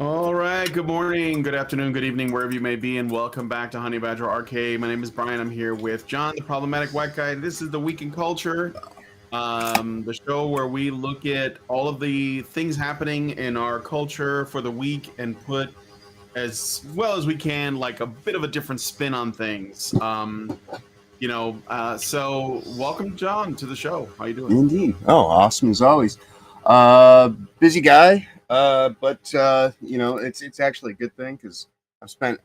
All right, good morning, good afternoon, good evening, wherever you may be, and welcome back to Honey Badger Arcade. My name is Brian. I'm here with John, the problematic white guy. This is the Week in Culture, the show where we look at all of the things happening in our culture for the week and put as well as we can like a bit of a different spin on things. So welcome, John, to the show. How you doing? Indeed. Oh, awesome as always. Busy guy, but it's actually a good thing because I've spent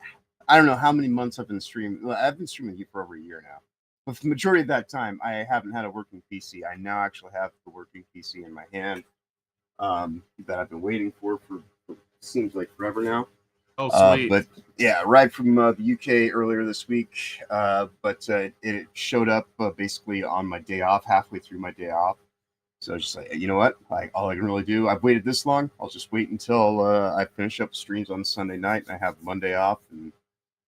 I don't know how many months I've been streaming. Well, I've been streaming for over a year now. But for the majority of that time, I haven't had a working PC. I now actually have the working PC in my hand that I've been waiting for seems like forever now. Oh, sweet. But yeah, arrived from the UK earlier this week. It showed up basically on my day off, halfway through my day off. So I was just like, you know what? Like, all I can really do, I've waited this long. I'll just wait until I finish up streams on Sunday night and I have Monday off and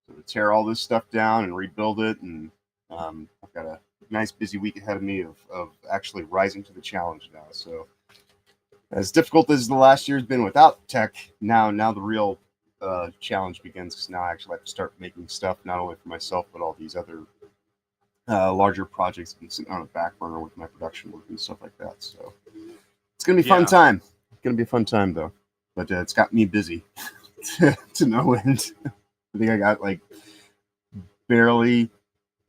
sort of tear all this stuff down and rebuild it. And I've got a nice busy week ahead of me of actually rising to the challenge now. So as difficult as the last year has been without tech, now the real challenge begins because now I actually have to start making stuff not only for myself but all these other larger projects have been sitting on a back burner with my production work and stuff like that. So it's gonna be a fun time. It's gonna be a fun time though, but it's got me busy to no end. I think I got like barely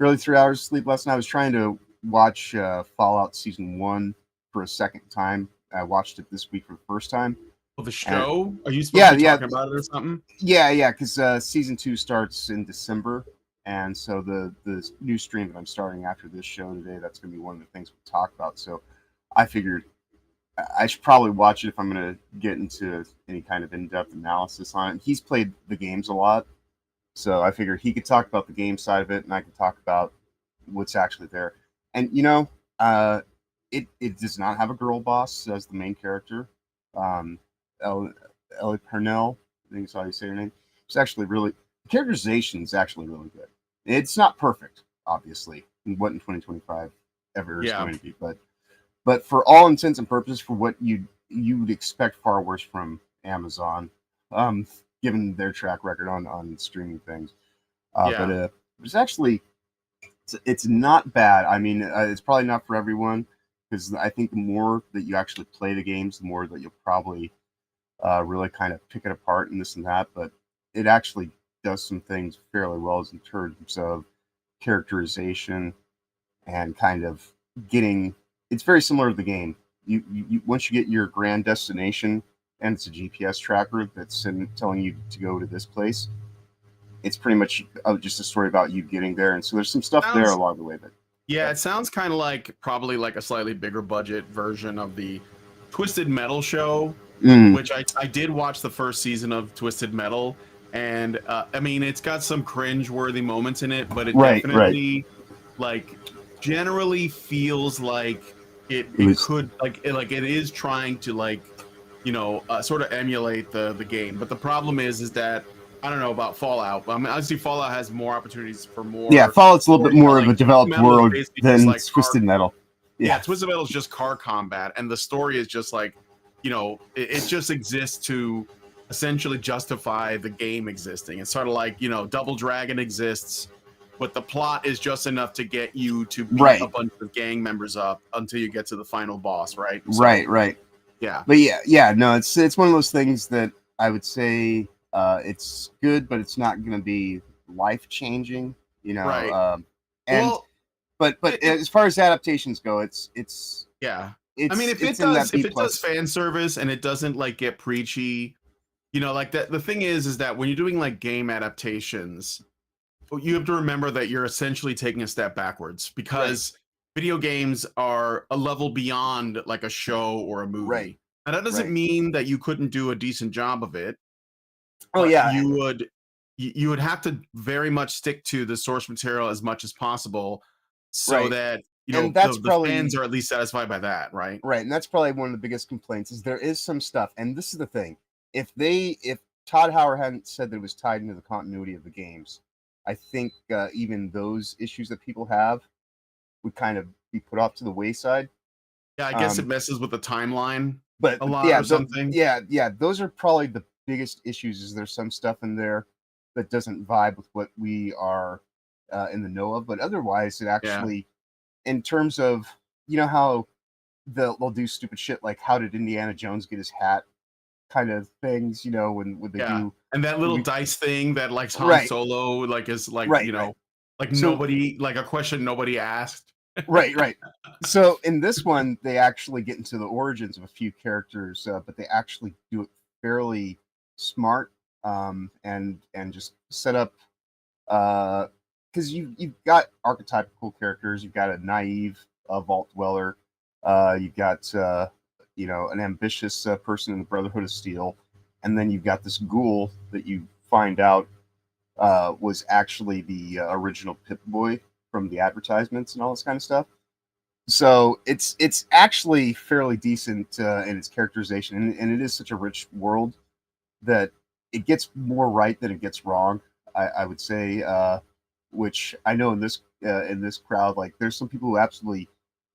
3 hours of sleep last night. I was trying to watch Fallout Season 1 for a second time. I watched it this week for the first time. Oh, the show? Are you supposed to be talking about it or something? Yeah, because Season 2 starts in December. And so the new stream that I'm starting after this show today, that's going to be one of the things we talk about. So I figured I should probably watch it if I'm going to get into any kind of in-depth analysis on it. He's played the games a lot. So I figured he could talk about the game side of it and I could talk about what's actually there. And, it does not have a girl boss as the main character. Ellie Purnell, I think is how you say her name. It's actually really, the characterization is actually really good. It's not perfect, obviously, what in 2025 ever is going to be, but for all intents and purposes, for what you would expect far worse from Amazon, given their track record on streaming things. But it's actually it's not bad. I mean, it's probably not for everyone because I think the more that you actually play the games, the more that you'll probably really kind of pick it apart and this and that. But it actually does some things fairly well in terms of characterization and kind of getting. It's very similar to the game. You once you get your grand destination and it's a GPS tracker that's telling you to go to this place. It's pretty much just a story about you getting there, and so there's some stuff there along the way. But yeah, it sounds kind of like probably like a slightly bigger budget version of the Twisted Metal show, which I did watch the first season of Twisted Metal, and I mean it's got some cringe-worthy moments in it, but it definitely like generally feels like it could like it is trying to like sort of emulate the game. But the problem is that I don't know about Fallout. I mean, obviously Fallout has more opportunities for more. Yeah, Fallout's a little bit more of a developed world than like Twisted Metal. Yeah, Twisted Metal is just car combat, and the story is just like, it just exists to essentially justify the game existing. It's sort of like, Double Dragon exists, but the plot is just enough to get you to beat a bunch of gang members up until you get to the final boss, right? So, right. Yeah. But no, it's one of those things that I would say it's good, but it's not going to be life changing, Right. But as far as adaptations go, it's I mean, if it does fan service and it doesn't like get preachy, like that. The thing is that when you're doing like game adaptations, you have to remember that you're essentially taking a step backwards because video games are a level beyond like a show or a movie. And that doesn't mean that you couldn't do a decent job of it. Oh yeah, you would have to very much stick to the source material as much as possible, so that the fans are at least satisfied by that, right? Right, and that's probably one of the biggest complaints is there is some stuff, and this is the thing: if Todd Howard hadn't said that it was tied into the continuity of the games, I think even those issues that people have would kind of be put off to the wayside. Yeah, I guess it messes with the timeline, but a lot or something. Yeah, those are probably the biggest issues is there's some stuff in there that doesn't vibe with what we are in the know of, but otherwise, it actually, in terms of, you know how they'll do stupid shit like how did Indiana Jones get his hat kind of things, you know, when they do, and that little dice thing that like Han right, Solo like is like right, you right. know like So nobody like a question nobody asked. right. So in this one, they actually get into the origins of a few characters, but they actually do it fairly smart, and just set up, because you've got archetypical characters. You've got a naive vault dweller. You've got you know, an ambitious person in the Brotherhood of Steel, and then you've got this ghoul that you find out was actually the original Pip-Boy from the advertisements and all this kind of stuff. So it's actually fairly decent in its characterization, and it is such a rich world that it gets more right than it gets wrong. I would say, which I know in this crowd, like there's some people who absolutely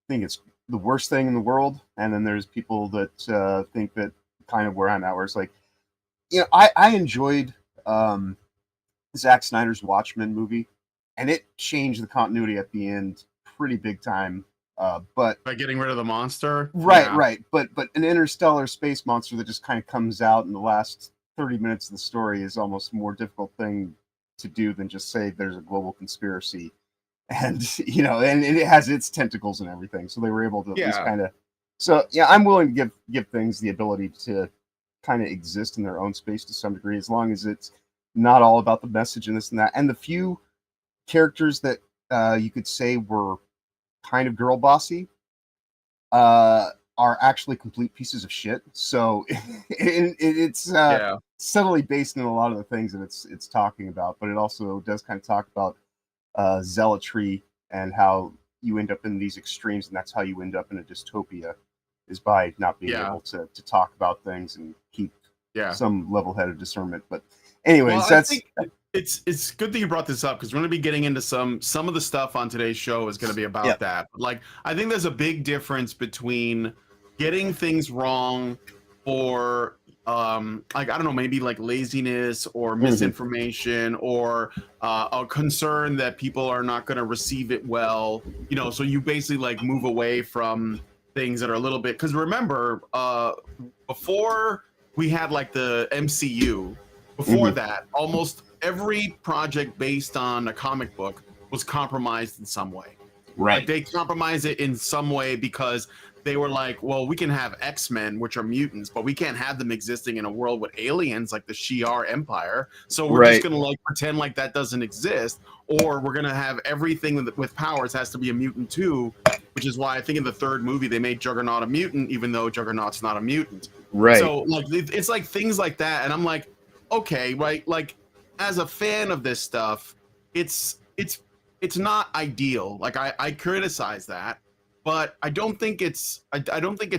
think it's the worst thing in the world, and then there's people that think that kind of where I'm at, where it's like, you know, I enjoyed Zack Snyder's Watchmen movie, and it changed the continuity at the end pretty big time. But By getting rid of the monster, right. But an interstellar space monster that just kind of comes out in the last 30 minutes of the story is almost a more difficult thing to do than just say there's a global conspiracy, and you know, and it has its tentacles and everything. So they were able to at least kind of. So yeah, I'm willing to give things the ability to kind of exist in their own space to some degree, as long as it's not all about the message and this and that. And the few characters that you could say were kind of girl bossy are actually complete pieces of shit. So it's subtly based in a lot of the things that it's talking about, but it also does kind of talk about zealotry and how you end up in these extremes, and that's how you end up in a dystopia, is by not being able to talk about things and keep some level-headed discernment. But anyways, I think it's good that you brought this up, because we're going to be getting into some of the stuff on today's show is going to be about that. But like, I think there's a big difference between getting things wrong or like, I don't know, maybe like laziness or misinformation or a concern that people are not going to receive it well, you know, so you basically like move away from things that are a little bit, because remember, before we had like the MCU, before that, almost every project based on a comic book was compromised in some way. Right. Like, they compromised it in some way because they were like, well, we can have X-Men, which are mutants, but we can't have them existing in a world with aliens like the Shi'ar Empire. So we're just gonna like pretend like that doesn't exist, or we're gonna have everything with powers has to be a mutant too, which is why I think in the third movie they made Juggernaut a mutant, even though Juggernaut's not a mutant. Right. So like it's like things like that, and I'm like, okay, right, like as a fan of this stuff, it's not ideal. Like I criticize that, but I don't think it's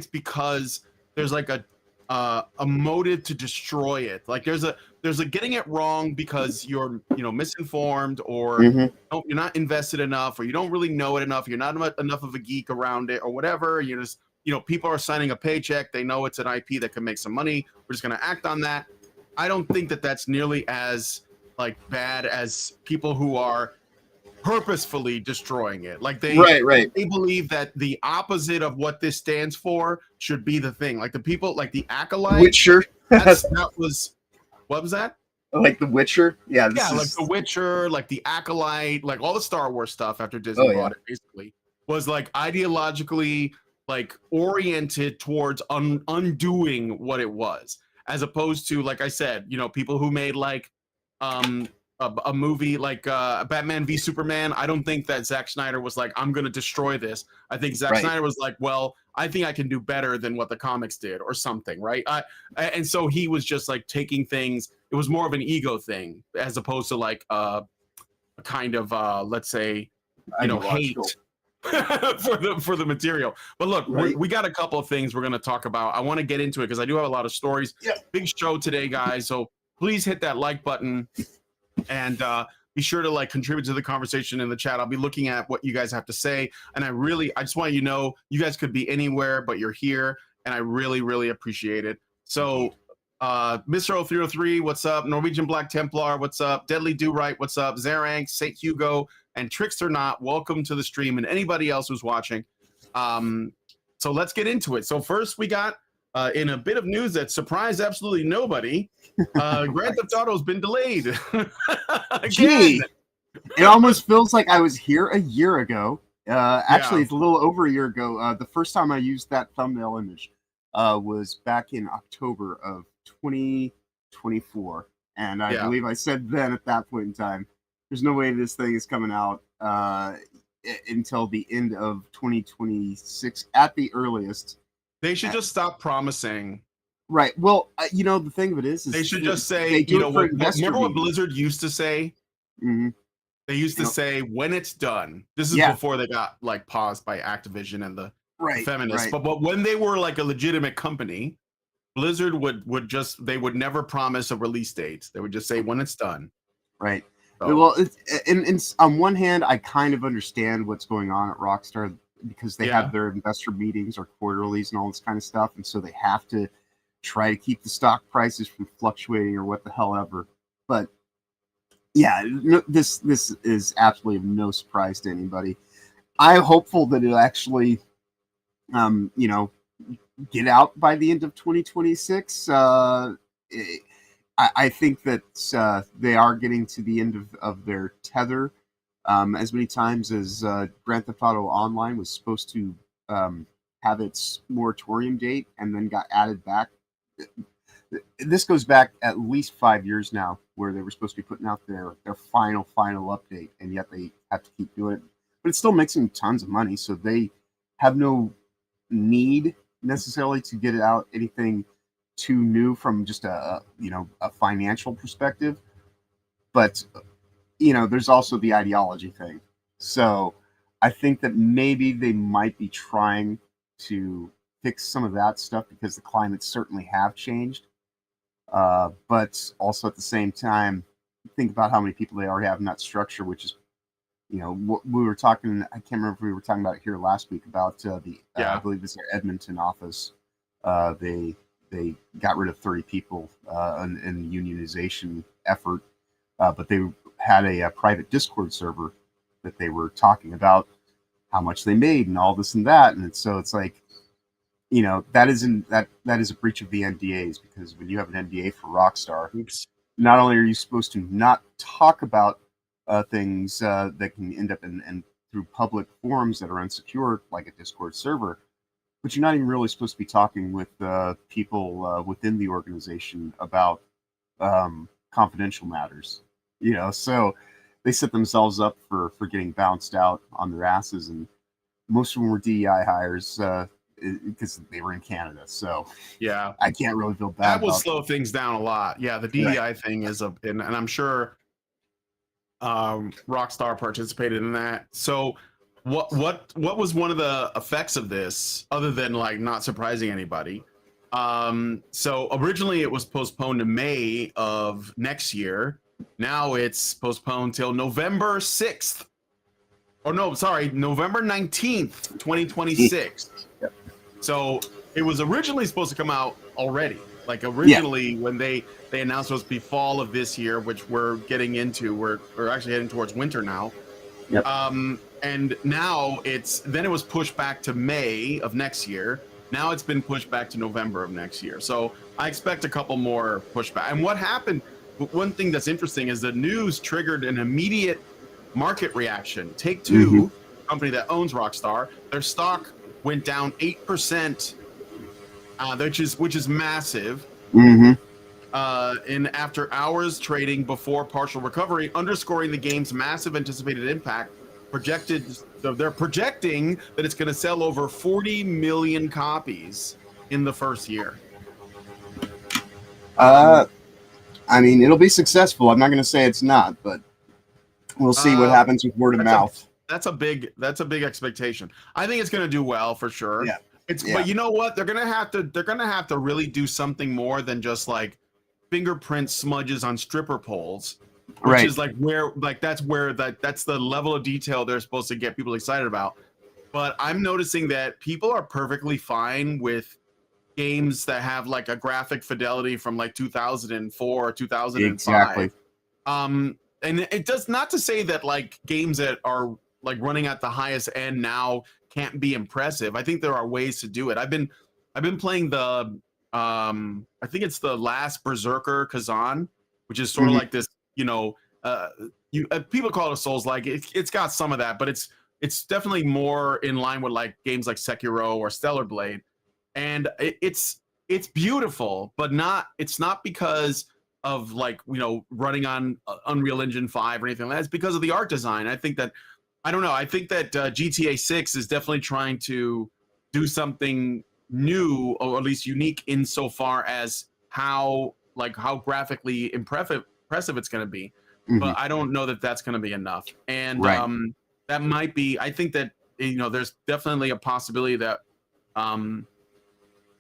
because there's like a motive to destroy it. Like there's a getting it wrong because you're misinformed, or you're not invested enough, or you don't really know it enough. You're not enough of a geek around it, or whatever. You're just people are signing a paycheck. They know it's an IP that can make some money. We're just gonna act on that. I don't think that that's nearly as like bad as people who are purposefully destroying it. Like they believe that the opposite of what this stands for should be the thing. Like the people, like the Acolyte. Witcher. That was, what was that? Like The Witcher. Yeah. Like The Witcher, like the Acolyte, like all the Star Wars stuff after Disney bought it, basically was like ideologically like oriented towards undoing what it was, as opposed to, like I said, people who made like a movie like Batman v Superman. I don't think that Zack Snyder was like, I'm gonna destroy this. I think Zack Snyder was like, well, I think I can do better than what the comics did, or something, right? And so he was just like taking things. It was more of an ego thing, as opposed to like a kind of let's say hate for the material. But look, we got a couple of things we're going to talk about. I want to get into it because I do have a lot of stories. Big show today, guys, so please hit that like button and be sure to like contribute to the conversation in the chat. I'll be looking at what you guys have to say, and I just want you to know, you guys could be anywhere but you're here, and I really appreciate it. So Mr. 0303, what's up? Norwegian Black Templar, what's up? Deadly Do Right, what's up? Zerank, St. Hugo, and Trickster Not, welcome to the stream, and anybody else who's watching. So let's get into it. So first we got, in a bit of news that surprised absolutely nobody, Grand Theft Auto's been delayed. Again. Gee, it almost feels like I was here a year ago. Actually, it's a little over a year ago. The first time I used that thumbnail image was back in October of 2024. And I believe I said then at that point in time, there's no way this thing is coming out until the end of 2026 at the earliest. They should just stop promising. Right. Well, the thing of it is they should just say, remember what Blizzard used to say? Mm-hmm. They used to say, when it's done. This is before they got like paused by Activision and the feminists. Right. But when they were like a legitimate company, Blizzard would never promise a release date. They would just say when it's done. Right. So, well, it's on one hand, I kind of understand what's going on at Rockstar because they have their investor meetings or quarterlies and all this kind of stuff, and so they have to try to keep the stock prices from fluctuating or what the hell ever. But yeah, this is absolutely of no surprise to anybody. I'm hopeful that it'll actually, get out by the end of 2026. I think that they are getting to the end of their tether. As many times as Grand Theft Auto Online was supposed to have its moratorium date and then got added back. This goes back at least 5 years now, where they were supposed to be putting out their final update, and yet they have to keep doing it. But it still makes them tons of money, so they have no need necessarily to get it out anything too new from just a financial perspective. But there's also the ideology thing. So I think that maybe they might be trying to fix some of that stuff because the climates certainly have changed. But also at the same time, think about how many people they already have in that structure, which is, what we were talking, I can't remember if we were talking about it here last week about I believe it's their Edmonton office. They got rid of 30 people in the unionization effort, but they had a private Discord server that they were talking about how much they made and all this and that. And so it's like, that is a breach of the NDAs, because when you have an NDA for Rockstar, not only are you supposed to not talk about things that can end up in through public forums that are unsecure, like a Discord server, but you're not even really supposed to be talking with people within the organization about confidential matters. So they set themselves up for getting bounced out on their asses, and most of them were DEI hires because they were in Canada. So I can't really feel bad. That will slow things down a lot. Yeah, the DEI thing is and I'm sure Rockstar participated in that. So what was one of the effects of this, other than like not surprising anybody? So originally it was postponed to May of next year. Now it's postponed till November 6th. Or no, sorry, November 19th, 2026. Yep. So it was originally supposed to come out already. Like originally when they announced it was supposed to be fall of this year, which we're getting into. We're actually heading towards winter now. Yep. And now it was pushed back to May of next year. Now it's been pushed back to November of next year. So I expect a couple more pushback. And what happened, one thing that's interesting is the news triggered an immediate market reaction. Take-Two, company that owns Rockstar, their stock went down 8%, which is massive. In after hours trading before partial recovery, underscoring the game's massive anticipated impact. They're projecting that it's going to sell over 40 million copies in the first year. I mean, it'll be successful. I'm not going to say it's not, but we'll see what happens with word of mouth. That's a big expectation. I think it's going to do well for sure. Yeah. But you know what? They're going to have to really do something more than just like fingerprint smudges on stripper poles, which is like that's the level of detail they're supposed to get people excited about. But I'm noticing that people are perfectly fine with games that have like a graphic fidelity from like 2004 or 2005. Exactly. And it does not to say that like games that are like running at the highest end now can't be impressive. I think there are ways to do it. I've been playing the I think it's the last Berserker Kazan, which is sort of like this, you know, people call it a Souls-like. It's got some of that, but it's definitely more in line with like games like Sekiro or Stellar Blade. And it's beautiful, but it's not because of like, you know, running on Unreal Engine 5 or anything like that. It's because of the art design. I think that GTA 6 is definitely trying to do something new, or at least unique insofar as how graphically impressive it's going to be. But I don't know that that's going to be enough. And that might be, I think that, you know, there's definitely a possibility that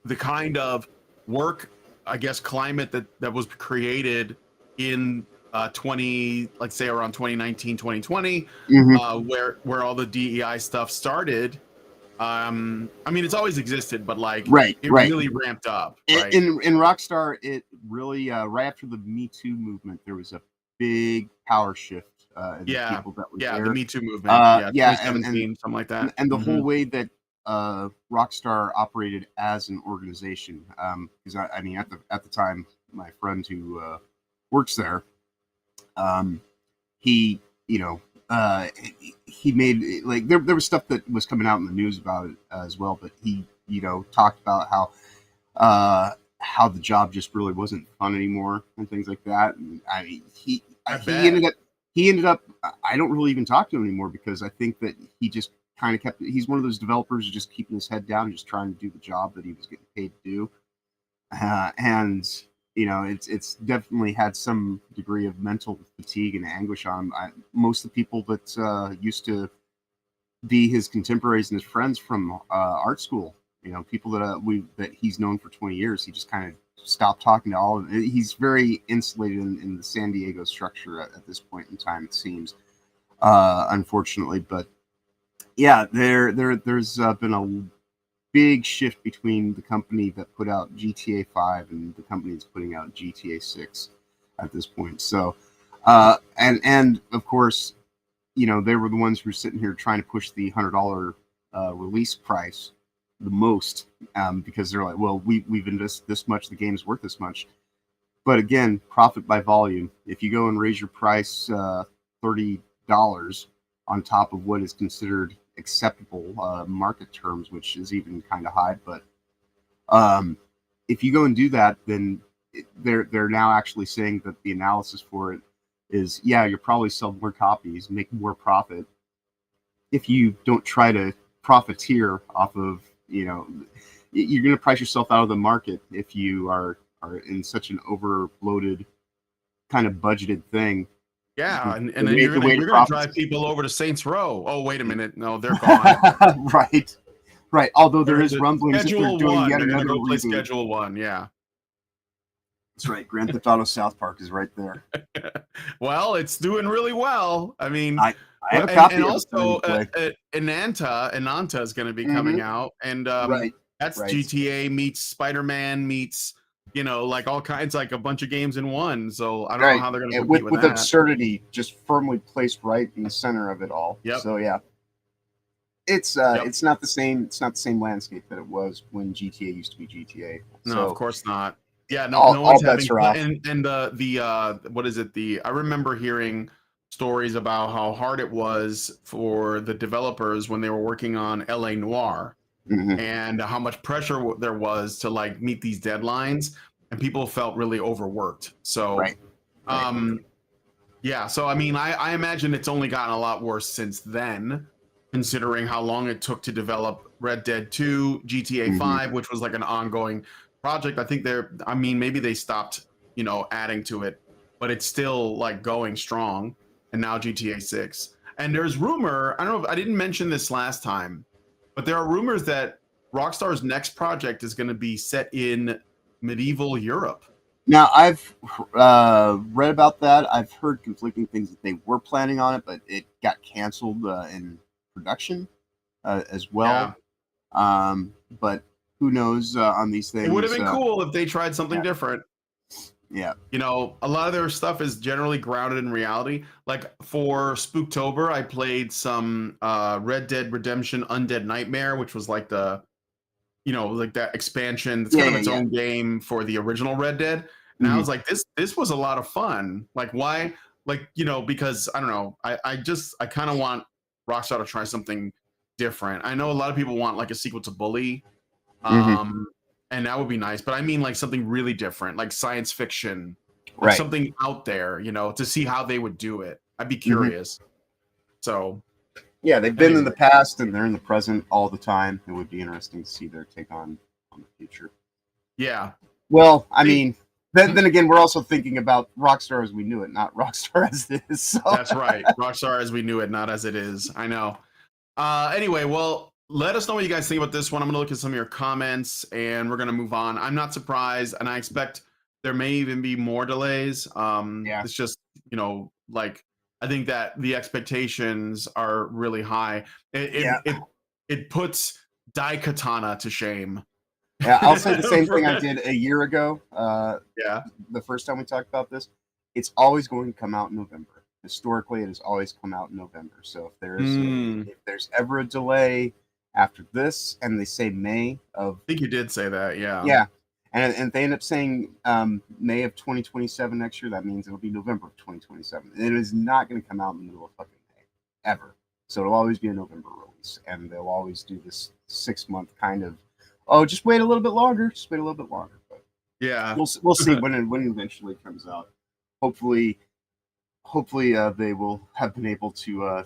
the kind of work, I guess, climate that was created in let's say around 2019, 2020, where all the DEI stuff started. I mean, it's always existed, but like it really ramped up. Right? In Rockstar, it really right after the Me Too movement, there was a big power shift. In the people that were there. The Me Too movement. 2017, and something like that. And the whole way that Rockstar operated as an organization, because I mean, at the time, my friend who works there, he, you know, he made like there was stuff that was coming out in the news about it as well, but he, you know, talked about how the job just really wasn't fun anymore and things like that. And I mean, he ended up I don't really even talk to him anymore, because I think that he just kind of he's one of those developers who's just keeping his head down and just trying to do the job that he was getting paid to do. And you know, it's definitely had some degree of mental fatigue and anguish on him. Most of the people that used to be his contemporaries and his friends from art school, you know, people that he's known for 20 years, he just kind of stopped talking to all of them. He's very insulated in the San Diego structure at this point in time, it seems, unfortunately. But yeah, there's been a big shift between the company that put out GTA 5 and the company that's putting out GTA 6 at this point. So, and of course, you know, they were the ones who were sitting here trying to push the $100 release price the most, because they're like, well, we've invested this much, the game's worth this much. But again, profit by volume. If you go and raise your price $30 on top of what is considered acceptable market terms, which is even kind of high, but if you go and do that, then they're now actually saying that the analysis for it is, yeah, you'll probably sell more copies, make more profit if you don't try to profiteer off of, you know, you're going to price yourself out of the market if you are in such an overloaded kind of budgeted thing. Yeah, and then you're gonna drive people over to Saints Row. Oh, wait a minute, no, they're gone. right. Although there is rumblings that they're doing one. yet They're another gonna go play reboot. Schedule 1. Yeah, that's right. Grand Theft Auto South Park is right there. Well, it's doing really well. I mean, I have a copy, and also Ananta is going to be coming out, and that's GTA meets Spider-Man meets, you know, like all kinds, like a bunch of games in one. So I don't know how they're going to compete with that. Absurdity just firmly placed right in the center of it all. Yep. So yeah, it's not the same. It's not the same landscape that it was when GTA used to be GTA. No, so, of course not. Yeah, no one's having off. And the what is it? I remember hearing stories about how hard it was for the developers when they were working on LA Noire, and how much pressure there was to like meet these deadlines, and people felt really overworked. So, yeah. So I mean, I imagine it's only gotten a lot worse since then, considering how long it took to develop Red Dead 2, GTA 5, which was like an ongoing project. I think maybe they stopped, you know, adding to it, but it's still like going strong. And now GTA 6. And there's rumor, I don't know if I didn't mention this last time, but there are rumors that Rockstar's next project is going to be set in medieval Europe. Now, I've read about that. I've heard conflicting things that they were planning on it, but it got canceled in production as well. Yeah. But who knows on these things? It would have been cool if they tried something different. Yeah. You know, a lot of their stuff is generally grounded in reality. Like for Spooktober, I played some Red Dead Redemption Undead Nightmare, which was like the, you know, like that expansion. It's kind of its own game for the original Red Dead. And I was like, this was a lot of fun. Like, why? Like, you know, because I don't know. I kind of want Rockstar to try something different. I know a lot of people want like a sequel to Bully. And that would be nice, but I mean like something really different, like science fiction, like something out there, you know, to see how they would do it. I'd be curious. So yeah, they've been in the past and they're in the present all the time. It would be interesting to see their take on the future. Yeah. Well, I mean, then again, we're also thinking about Rockstar as we knew it, not Rockstar as it is. So. That's right. Rockstar as we knew it, not as it is. I know. Anyway, well, let us know what you guys think about this one. I'm going to look at some of your comments and we're going to move on. I'm not surprised, and I expect there may even be more delays. It's just, you know, like, I think that the expectations are really high. It puts Daikatana to shame. Yeah, I'll say the same thing I did a year ago. The first time we talked about this, it's always going to come out in November. Historically, it has always come out in November. So if there's ever a delay after this, and they say May of, I think you did say that, yeah, and they end up saying May of 2027 next year, that means it'll be November of 2027. It is not going to come out in the middle of fucking May ever. So it'll always be a November release, and they'll always do this 6-month kind of, oh, just wait a little bit longer, But yeah, we'll see when it eventually comes out. Hopefully they will have been able to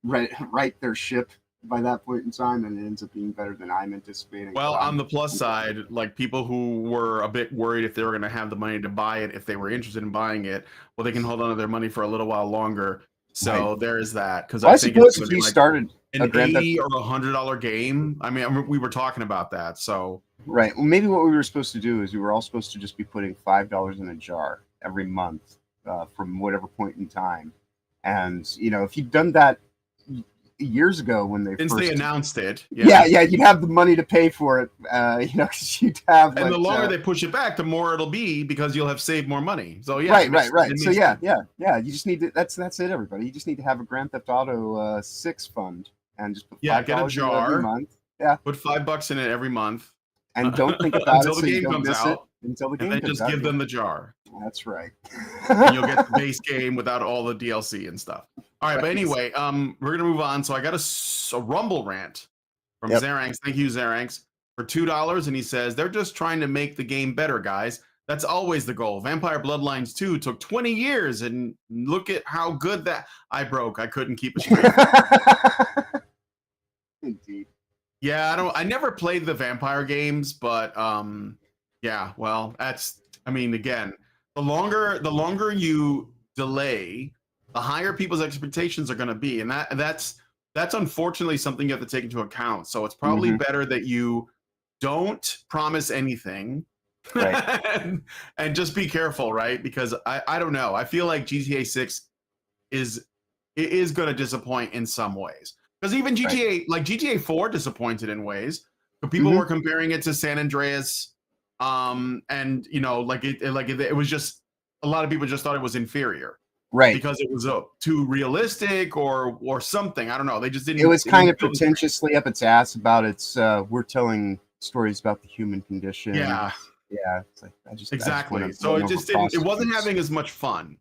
right their ship by that point in time, and it ends up being better than I'm anticipating. Well, on the plus side, like people who were a bit worried if they were going to have the money to buy it, if they were interested in buying it, well, they can hold on to their money for a little while longer. So there is that. Because I think suppose if you started an $80 or $100 game, I mean, we were talking about that. So well, maybe what we were supposed to do is we were all supposed to just be putting $5 in a jar every month from whatever point in time, and you know, if you'd done that years ago when they announced it, you'd have the money to pay for it, you know, because you'd have. And the longer they push it back, the more it'll be, because you'll have saved more money. So right. So you just need to. That's it, everybody. You just need to have a Grand Theft Auto 6 fund and just put $5 get a jar every month. Yeah, put $5 in it every month, and don't think about until it the game comes out. Until the game and then comes just out, give them the jar. That's right. And you'll get the base game without all the DLC and stuff. All right, but anyway, we're gonna move on. So I got a Rumble rant from Zaranx. Thank you, Zaranx, for $2, and he says they're just trying to make the game better, guys. That's always the goal. Vampire Bloodlines 2 took 20 years, and look at how good that I couldn't keep it straight. Indeed. Yeah, I never played the vampire games, but yeah, well, I mean, again, the longer you delay, the higher people's expectations are going to be, and that's unfortunately something you have to take into account. So it's probably better that you don't promise anything, and just be careful, right? Because I don't know. I feel like GTA 6 is going to disappoint in some ways, because even GTA 4 disappointed in ways. But people were comparing it to San Andreas, and you know, it was just, a lot of people just thought it was inferior. Right. Because it was too realistic or something. I don't know. They just didn't. It was kind of pretentiously up its ass about its, we're telling stories about the human condition. Yeah. Yeah. It's like, exactly. So it just didn't, it wasn't having as much fun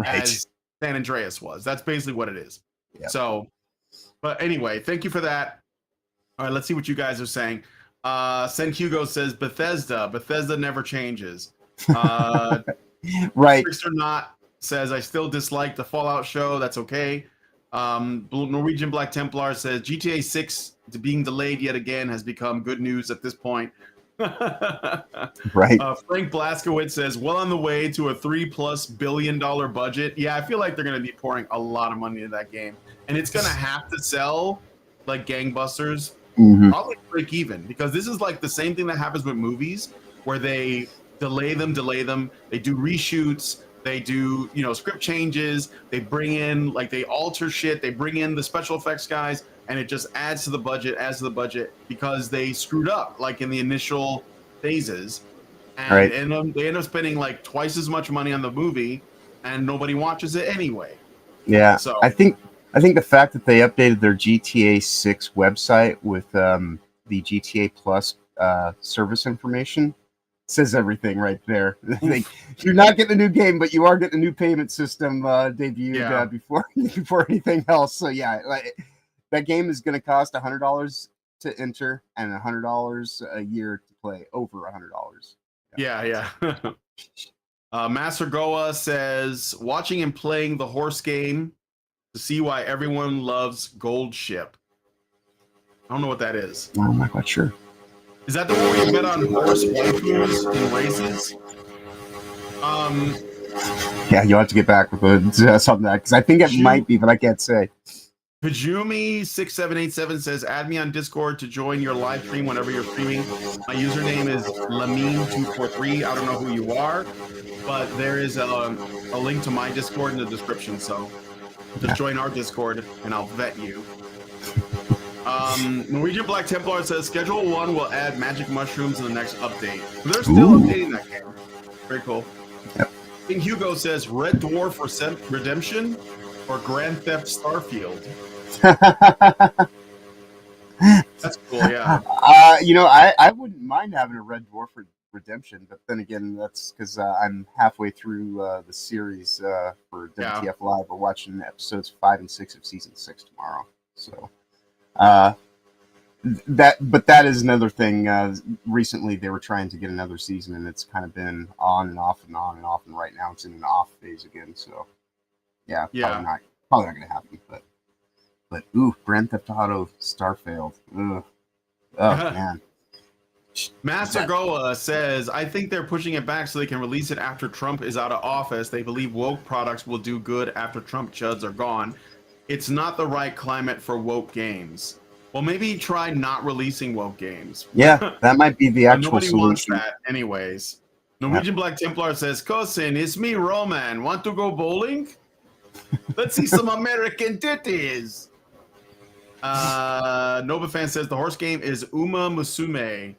as San Andreas was. That's basically what it is. Yep. So, but anyway, thank you for that. All right, let's see what you guys are saying. Sen Hugo says Bethesda never changes. Right. Trickster Not says, I still dislike the Fallout show. That's okay. Norwegian Black Templar says GTA 6 being delayed yet again has become good news at this point. Right. Frank Blaskowitz says, well on the way to a $3+ billion budget. Yeah, I feel like they're going to be pouring a lot of money into that game, and it's going to have to sell like gangbusters. Probably break even, because this is like the same thing that happens with movies, where they delay them, they do reshoots, they do, you know, script changes, they bring in, like, they alter shit, they bring in the special effects guys, and it just adds to the budget because they screwed up like in the initial phases, and they end up spending like twice as much money on the movie, and nobody watches it anyway. Yeah, so I think the fact that they updated their GTA 6 website with the GTA Plus service information says everything right there. You're not getting a new game, but you are getting a new payment system debuted before anything else. So yeah, like, that game is going to cost $100 to enter and $100 a year to play. Over $100. Yeah. Master Goa says, watching and playing the horse game to see why everyone loves Gold Ship. I don't know what that is. I'm not quite sure. Is that the one where you bet on horse waifus and races? Yeah, you'll have to get back with something that, because I think it might be, but I can't say. Pajumi6787 says, add me on Discord to join your live stream whenever you're streaming. My username is Lamine243. I don't know who you are, but there is a link to my Discord in the description. So just join our Discord and I'll vet you. Norwegian Black Templar says, Schedule 1 will add magic mushrooms in the next update. They're still updating that game. Very cool. Yep. King Hugo says, Red Dwarf Redemption or Grand Theft Starfield. That's cool, yeah. I wouldn't mind having a Red Dwarf Redemption, but then again, that's because I'm halfway through the series for WTF Live. We're watching episodes 5 and 6 of season 6 tomorrow. So that is another thing. Recently, they were trying to get another season, and it's kind of been on and off and on and off, and right now it's in an off phase again. So probably not going to happen. But Grand Theft Auto Starfield. Ugh. Oh man. Master Goa says, I think they're pushing it back so they can release it after Trump is out of office. They believe woke products will do good after Trump chuds are gone. It's not the right climate for woke games. Well, maybe try not releasing woke games. Yeah, that might be the actual nobody solution. Wants that anyways. Norwegian Black Templar says, Cousin, it's me, Roman. Want to go bowling? Let's see some American titties. Nova Fan says the horse game is Uma Musume.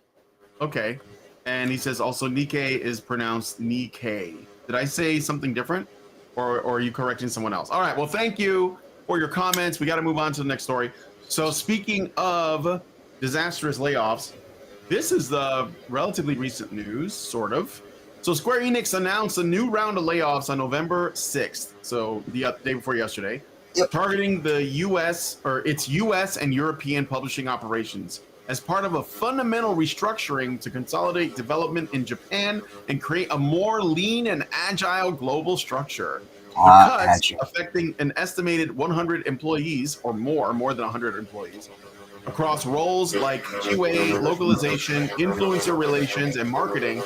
Okay. And he says also Nikkei is pronounced Nikkei. Did I say something different? Or are you correcting someone else? All right. Well, thank you for your comments. We got to move on to the next story. So speaking of disastrous layoffs, this is the relatively recent news, sort of. So Square Enix announced a new round of layoffs on November 6th. So the day before yesterday. Targeting the its US and European publishing operations as part of a fundamental restructuring to consolidate development in Japan and create a more lean and agile global structure. The cuts affecting an estimated 100 employees or more than 100 employees across roles like QA, localization, influencer relations, and marketing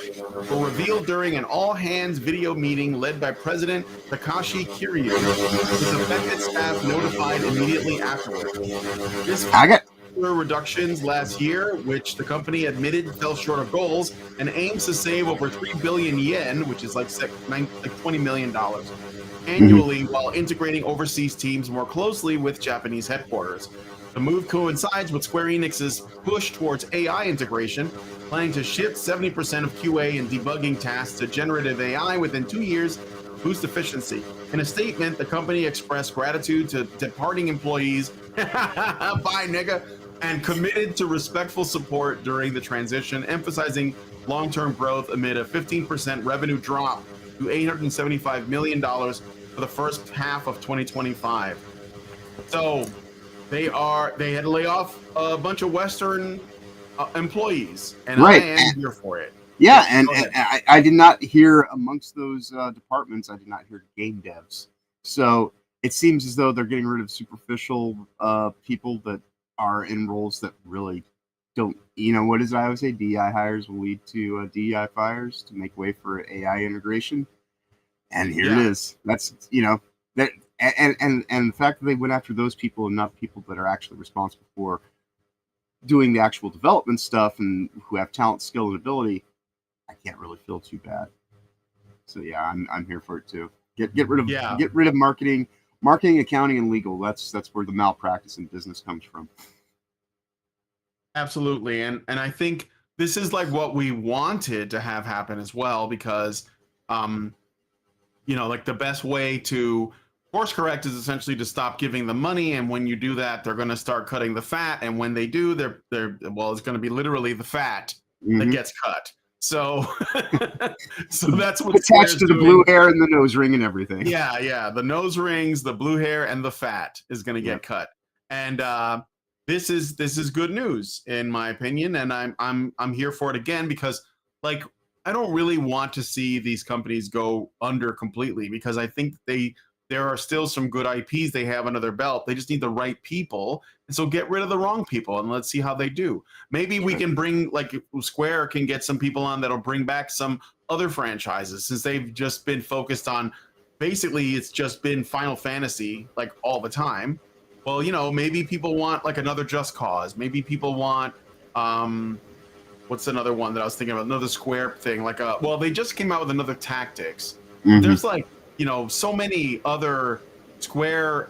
were revealed during an all-hands video meeting led by President Takashi Kiryu, with affected staff notified immediately afterward. Reductions last year, which the company admitted fell short of goals, and aims to save over 3 billion yen, which is like $20 million annually, while integrating overseas teams more closely with Japanese headquarters. The move coincides with Square Enix's push towards AI integration, planning to shift 70% of QA and debugging tasks to generative AI within 2 years, boost efficiency. In a statement, the company expressed gratitude to departing employees, bye nigga, and committed to respectful support during the transition, emphasizing long-term growth amid a 15% revenue drop to $875 million for the first half of 2025. So they had to lay off a bunch of Western employees, and I am here for it. Yeah, and I did not hear amongst those departments, I did not hear game devs. So it seems as though they're getting rid of superficial people that are in roles that really don't, what is it I always say? DEI hires will lead to DEI fires to make way for AI integration. And here it is. That's, that, and the fact that they went after those people and not people that are actually responsible for doing the actual development stuff and who have talent, skill, and ability, I can't really feel too bad. So yeah, I'm here for it too. Get rid of marketing, Marketing, accounting, and legal. That's where the malpractice in business comes from. Absolutely. And I think this is like what we wanted to have happen as well, because like the best way to course correct is essentially to stop giving them money, and when you do that, they're going to start cutting the fat, and when they do, well, it's going to be literally the fat that gets cut. So so that's what attached Square's to the doing. blue hair and the nose ring and everything. Yeah, the nose rings, the blue hair, and the fat is going to get cut. And this is good news in my opinion, and I'm here for it again, because like I don't really want to see these companies go under completely, because I think there are still some good IPs they have under their belt. They just need the right people, and so get rid of the wrong people and let's see how they do. Maybe we can bring, like, Square can get some people on that'll bring back some other franchises, since they've just been focused on, basically it's just been Final Fantasy like all the time. Well, maybe people want like another Just Cause. Maybe people want what's another one that I was thinking about? Another Square thing, like well, they just came out with another Tactics. There's like, so many other Square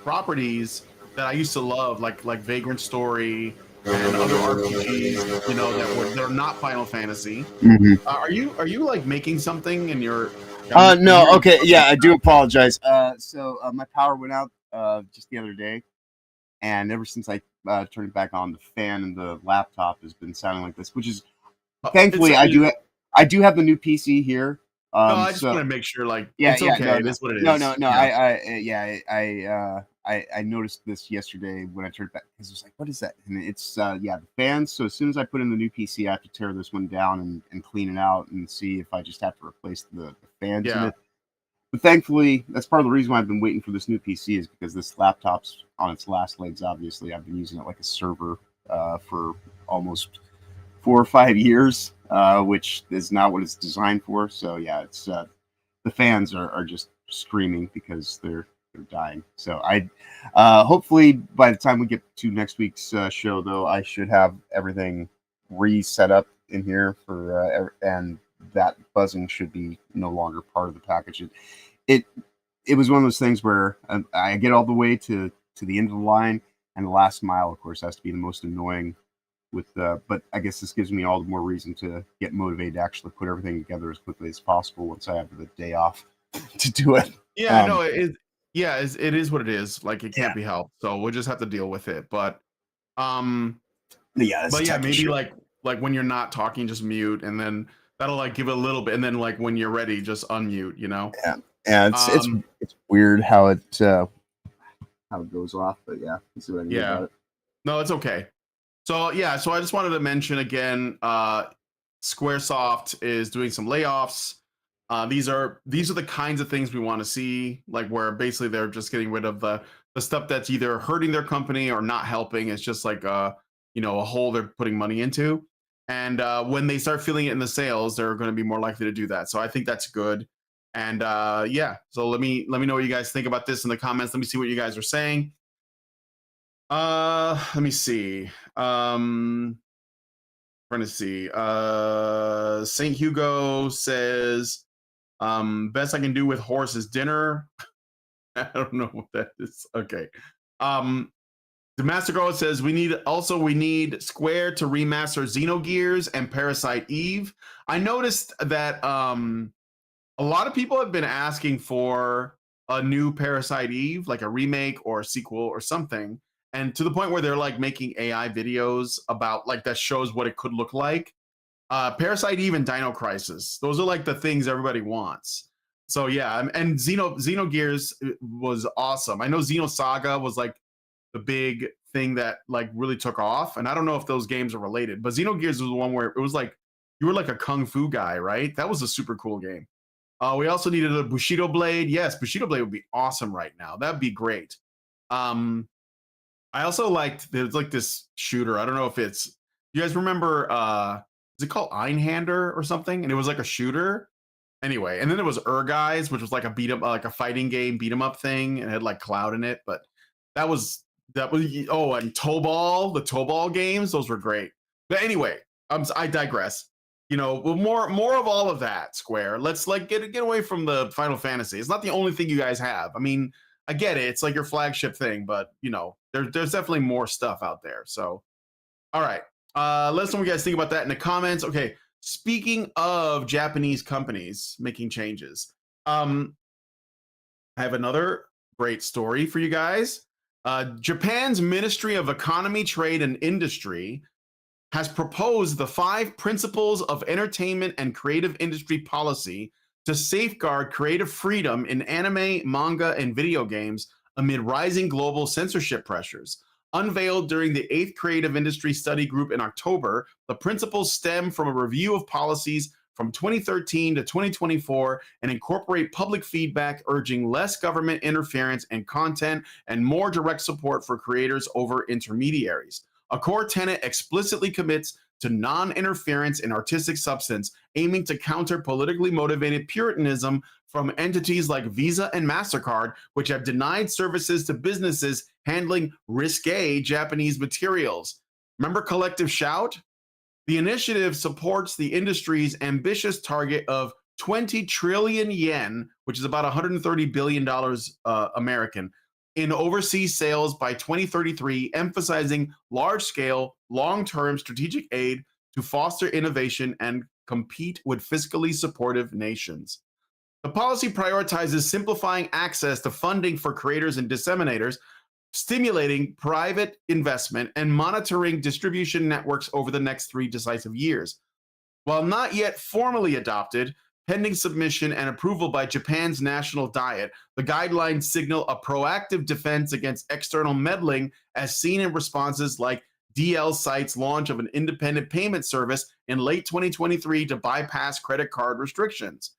properties that I used to love, like Vagrant Story and other RPGs, that are not Final Fantasy. Are you like making something in your? No, okay, yeah, I do apologize. So my power went out just the other day, and ever since I turned it back on, the fan and the laptop has been sounding like this, which is thankfully I do have the new PC here. No, I just want to make sure, like, it's okay. No, it is what it is. No. I noticed this yesterday when I turned it back, because it was like, what is that? And it's the fans. So as soon as I put in the new PC, I have to tear this one down and clean it out and see if I just have to replace the fans in it. But thankfully, that's part of the reason why I've been waiting for this new PC, is because this laptop's on its last legs. Obviously, I've been using it like a server for almost 4 or 5 years, which is not what it's designed for. So yeah, it's the fans are just screaming because they're dying. So I hopefully by the time we get to next week's show, though, I should have everything reset up in here for and that buzzing should be no longer part of the package. It was one of those things where I get all the way to the end of the line, and the last mile, of course, has to be the most annoying. But I guess this gives me all the more reason to get motivated to actually put everything together as quickly as possible once I have the day off to do it. Yeah, no, it is what it is. Like, it can't be helped, so we'll just have to deal with it. But maybe shit. like when you're not talking, just mute, and then that'll like give it a little bit, and then like when you're ready, just unmute. Yeah, it's weird how it goes off, but yeah, you see what I mean about it. No, it's okay. So so I just wanted to mention again, Squaresoft is doing some layoffs. These are the kinds of things we want to see, like where basically they're just getting rid of the stuff that's either hurting their company or not helping. It's just like a hole they're putting money into. And when they start feeling it in the sales, they're going to be more likely to do that. So I think that's good. And so let me know what you guys think about this in the comments. Let me see what you guys are saying. Let me see. Trying to see. St. Hugo says, best I can do with horse is dinner. I don't know what that is. Okay. The Master Girl says we need Square to remaster Xenogears and Parasite Eve. I noticed that a lot of people have been asking for a new Parasite Eve, like a remake or a sequel or something, and to the point where they're like making AI videos about like that shows what it could look like. Parasite Eve and Dino Crisis, those are like the things everybody wants. So yeah, and Xenogears was awesome. I know Xenosaga was like the big thing that like really took off, and I don't know if those games are related, but Xenogears was the one where it was like you were like a kung fu guy, right? That was a super cool game. We also needed a Bushido Blade. Yes, Bushido Blade would be awesome right now. That'd be great. I also liked, there's like this shooter. I don't know if it's, you guys remember, is it called Einhander or something? And it was like a shooter. Anyway, and then there was Guys, which was like a beat up, like a fighting game beat 'em up thing, and it had like Cloud in it. But that was and Tobal, the Tobal games, those were great. But anyway, I digress. You know, well, more of all of that, Square. Let's like get away from the Final Fantasy. It's not the only thing you guys have. I mean, I get it. It's like your flagship thing, but you know, there's definitely more stuff out there. So, all right. Let us know what you guys think about that in the comments. Okay. Speaking of Japanese companies making changes, I have another great story for you guys. Japan's Ministry of Economy, Trade, and Industry has proposed the 5 principles of entertainment and creative industry policy to safeguard creative freedom in anime, manga, and video games amid rising global censorship pressures. Unveiled during the 8th Creative Industry Study Group in October, the principles stem from a review of policies from 2013 to 2024 and incorporate public feedback urging less government interference in content and more direct support for creators over intermediaries. A core tenet explicitly commits to non-interference in artistic substance, aiming to counter politically motivated puritanism from entities like Visa and MasterCard, which have denied services to businesses handling risque Japanese materials. Remember Collective Shout? The initiative supports the industry's ambitious target of 20 trillion yen, which is about $130 billion American, in overseas sales by 2033, emphasizing large scale, long term strategic aid to foster innovation and compete with fiscally supportive nations. The policy prioritizes simplifying access to funding for creators and disseminators, stimulating private investment, and monitoring distribution networks over the next 3 decisive years. While not yet formally adopted, pending submission and approval by Japan's National Diet, the guidelines signal a proactive defense against external meddling, as seen in responses like DL Site's launch of an independent payment service in late 2023 to bypass credit card restrictions.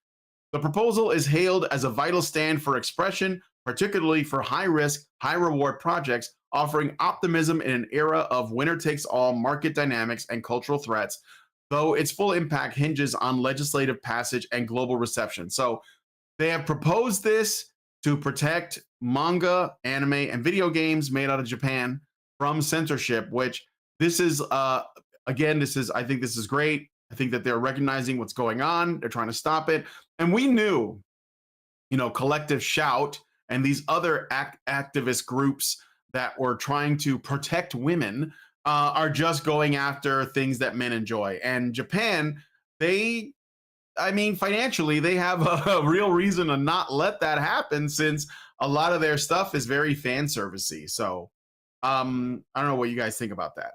The proposal is hailed as a vital stand for expression, particularly for high risk, high reward projects, offering optimism in an era of winner takes all market dynamics and cultural threats, though its full impact hinges on legislative passage and global reception. So they have proposed this to protect manga, anime, and video games made out of Japan from censorship, which this is, again, I think this is great. I think that they're recognizing what's going on. They're trying to stop it. And we knew, you know, Collective Shout and these other activist groups that were trying to protect women are just going after things that men enjoy. And Japan, financially, they have a real reason to not let that happen, since a lot of their stuff is very fan servicey. So I don't know what you guys think about that.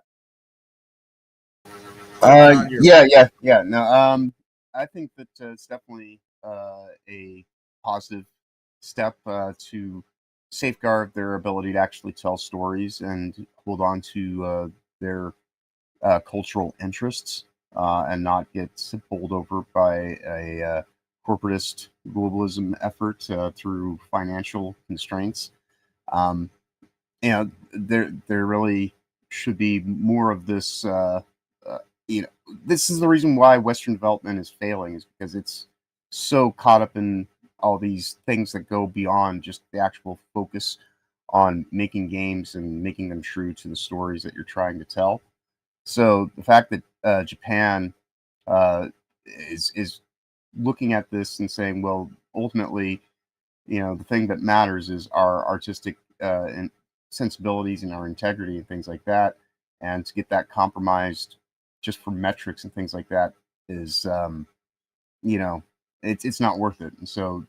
Yeah. No, I think that it's definitely a positive step to safeguard their ability to actually tell stories and hold on to their cultural interests and not get bowled over by a corporatist globalism effort through financial constraints. You know, there really should be more of this. You know, this is the reason why Western development is failing, is because it's so caught up in all these things that go beyond just the actual focus on making games and making them true to the stories that you're trying to tell. So the fact that Japan is looking at this and saying, well, ultimately, you know, the thing that matters is our artistic and sensibilities and our integrity and things like that, and to get that compromised just for metrics and things like that is, you know, it's not worth it. And so,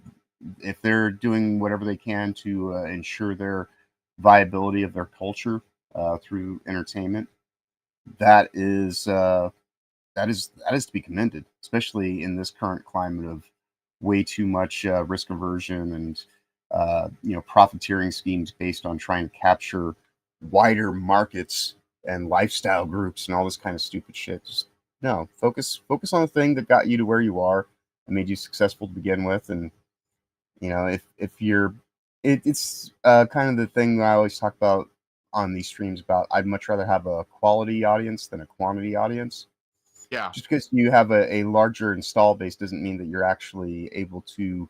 if they're doing whatever they can to ensure their viability of their culture through entertainment, that is to be commended, especially in this current climate of way too much risk aversion and you know, profiteering schemes based on trying to capture wider markets and lifestyle groups and all this kind of stupid shit. Just, no, focus on the thing that got you to where you are and made you successful to begin with. And you know, if you're, it's kind of the thing that I always talk about on these streams about, I'd much rather have a quality audience than a quantity audience. Yeah. Just because you have a larger install base doesn't mean that you're actually able to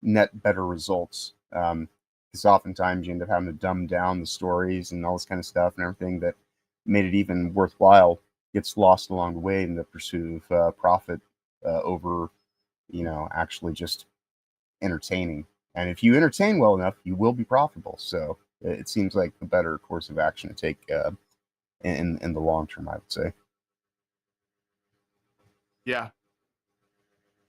net better results. Because oftentimes you end up having to dumb down the stories and all this kind of stuff and everything that made it even worthwhile gets lost along the way in the pursuit of profit over, actually just entertaining. And if you entertain well enough, you will be profitable. So it seems like the better course of action to take in the long term, I would say. Yeah.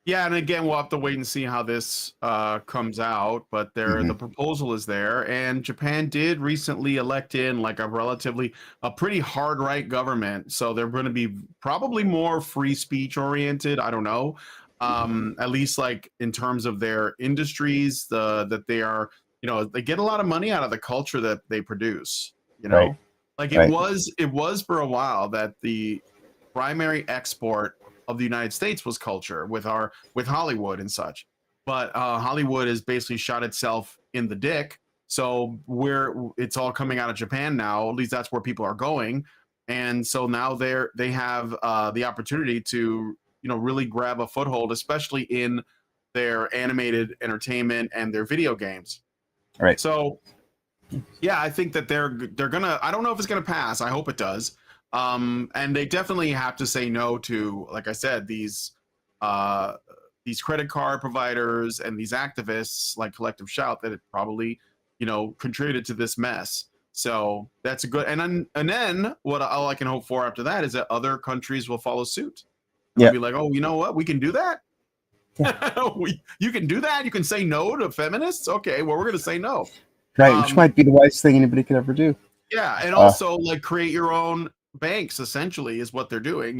Yeah, and again, we'll have to wait and see how this comes out. But the proposal is there, and Japan did recently elect in like a pretty hard right government. So they're going to be probably more free speech oriented. I don't know, at least like in terms of their industries, that they are, they get a lot of money out of the culture that they produce. Right. Like it was for a while that the primary export of the United States was culture with Hollywood and such. But Hollywood has basically shot itself in the dick. So it's all coming out of Japan now. At least that's where people are going. And so now they have the opportunity to really grab a foothold, especially in their animated entertainment and their video games. Right. So yeah, I think that they're gonna. I don't know if it's gonna pass. I hope it does. And they definitely have to say no to, like I said, these credit card providers and these activists like Collective Shout that it probably, contributed to this mess. So that's a good. And then all I can hope for after that is that other countries will follow suit. They'll be like, oh, you know what? We can do that. Yeah. You can do that. You can say no to feminists. Okay, well, we're going to say no. Right, which might be the wisest thing anybody could ever do. Yeah, and also like create your own banks essentially is what they're doing,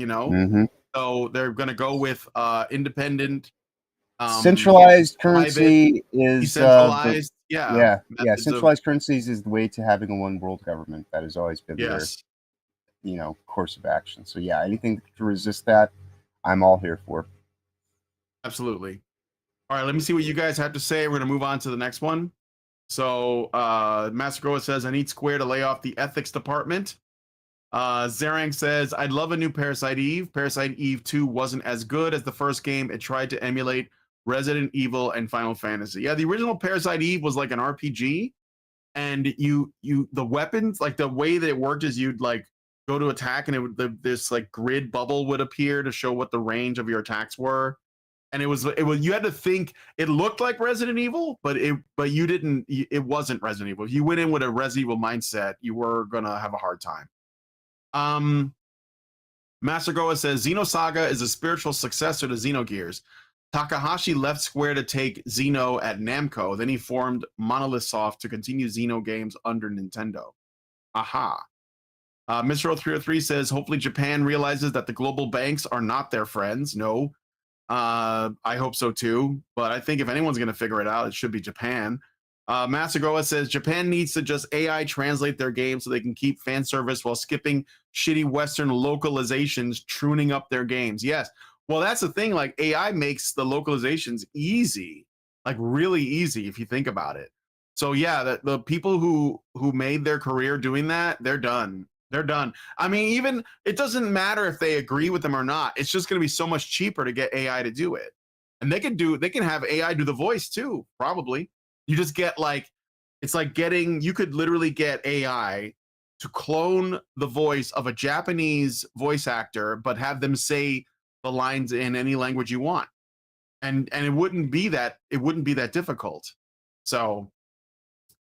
So they're going to go with independent centralized currency is decentralized centralized currencies is the way to having a one world government. That has always been their course of action. So yeah, anything to resist that, I'm all here for. Absolutely. All right, let me see what you guys have to say. We're going to move on to the next one. So Master Goa says, I need Square to lay off the ethics department. Zerang says, I'd love a new Parasite Eve. Parasite Eve 2 wasn't as good as the first game. It tried to emulate Resident Evil and Final Fantasy. Yeah, the original Parasite Eve was like an RPG, and the weapons, like the way that it worked is you'd like go to attack, and this like grid bubble would appear to show what the range of your attacks were. And it was you had to think it looked like Resident Evil, but you didn't. It wasn't Resident Evil. If you went in with a Resident Evil mindset, you were gonna have a hard time. Master Goa says Xenosaga is a spiritual successor to Xenogears. Takahashi left Square to take Xeno at Namco. Then he formed Monolith Soft to continue Xeno games under Nintendo. Aha. Mr. 303 says, hopefully Japan realizes that the global banks are not their friends. No. I hope so too. But I think if anyone's going to figure it out, it should be Japan. Master Goa says Japan needs to just AI translate their game so they can keep fan service while skipping shitty Western localizations, tuning up their games. Yes. Well, that's the thing. Like AI makes the localizations easy, like really easy if you think about it. So yeah, the people who made their career doing that, they're done. They're done. I mean, even it doesn't matter if they agree with them or not. It's just going to be so much cheaper to get AI to do it. And they can have AI do the voice too, probably. You just get like, it's like you could literally get AI to clone the voice of a Japanese voice actor, but have them say the lines in any language you want. And it wouldn't be that difficult. So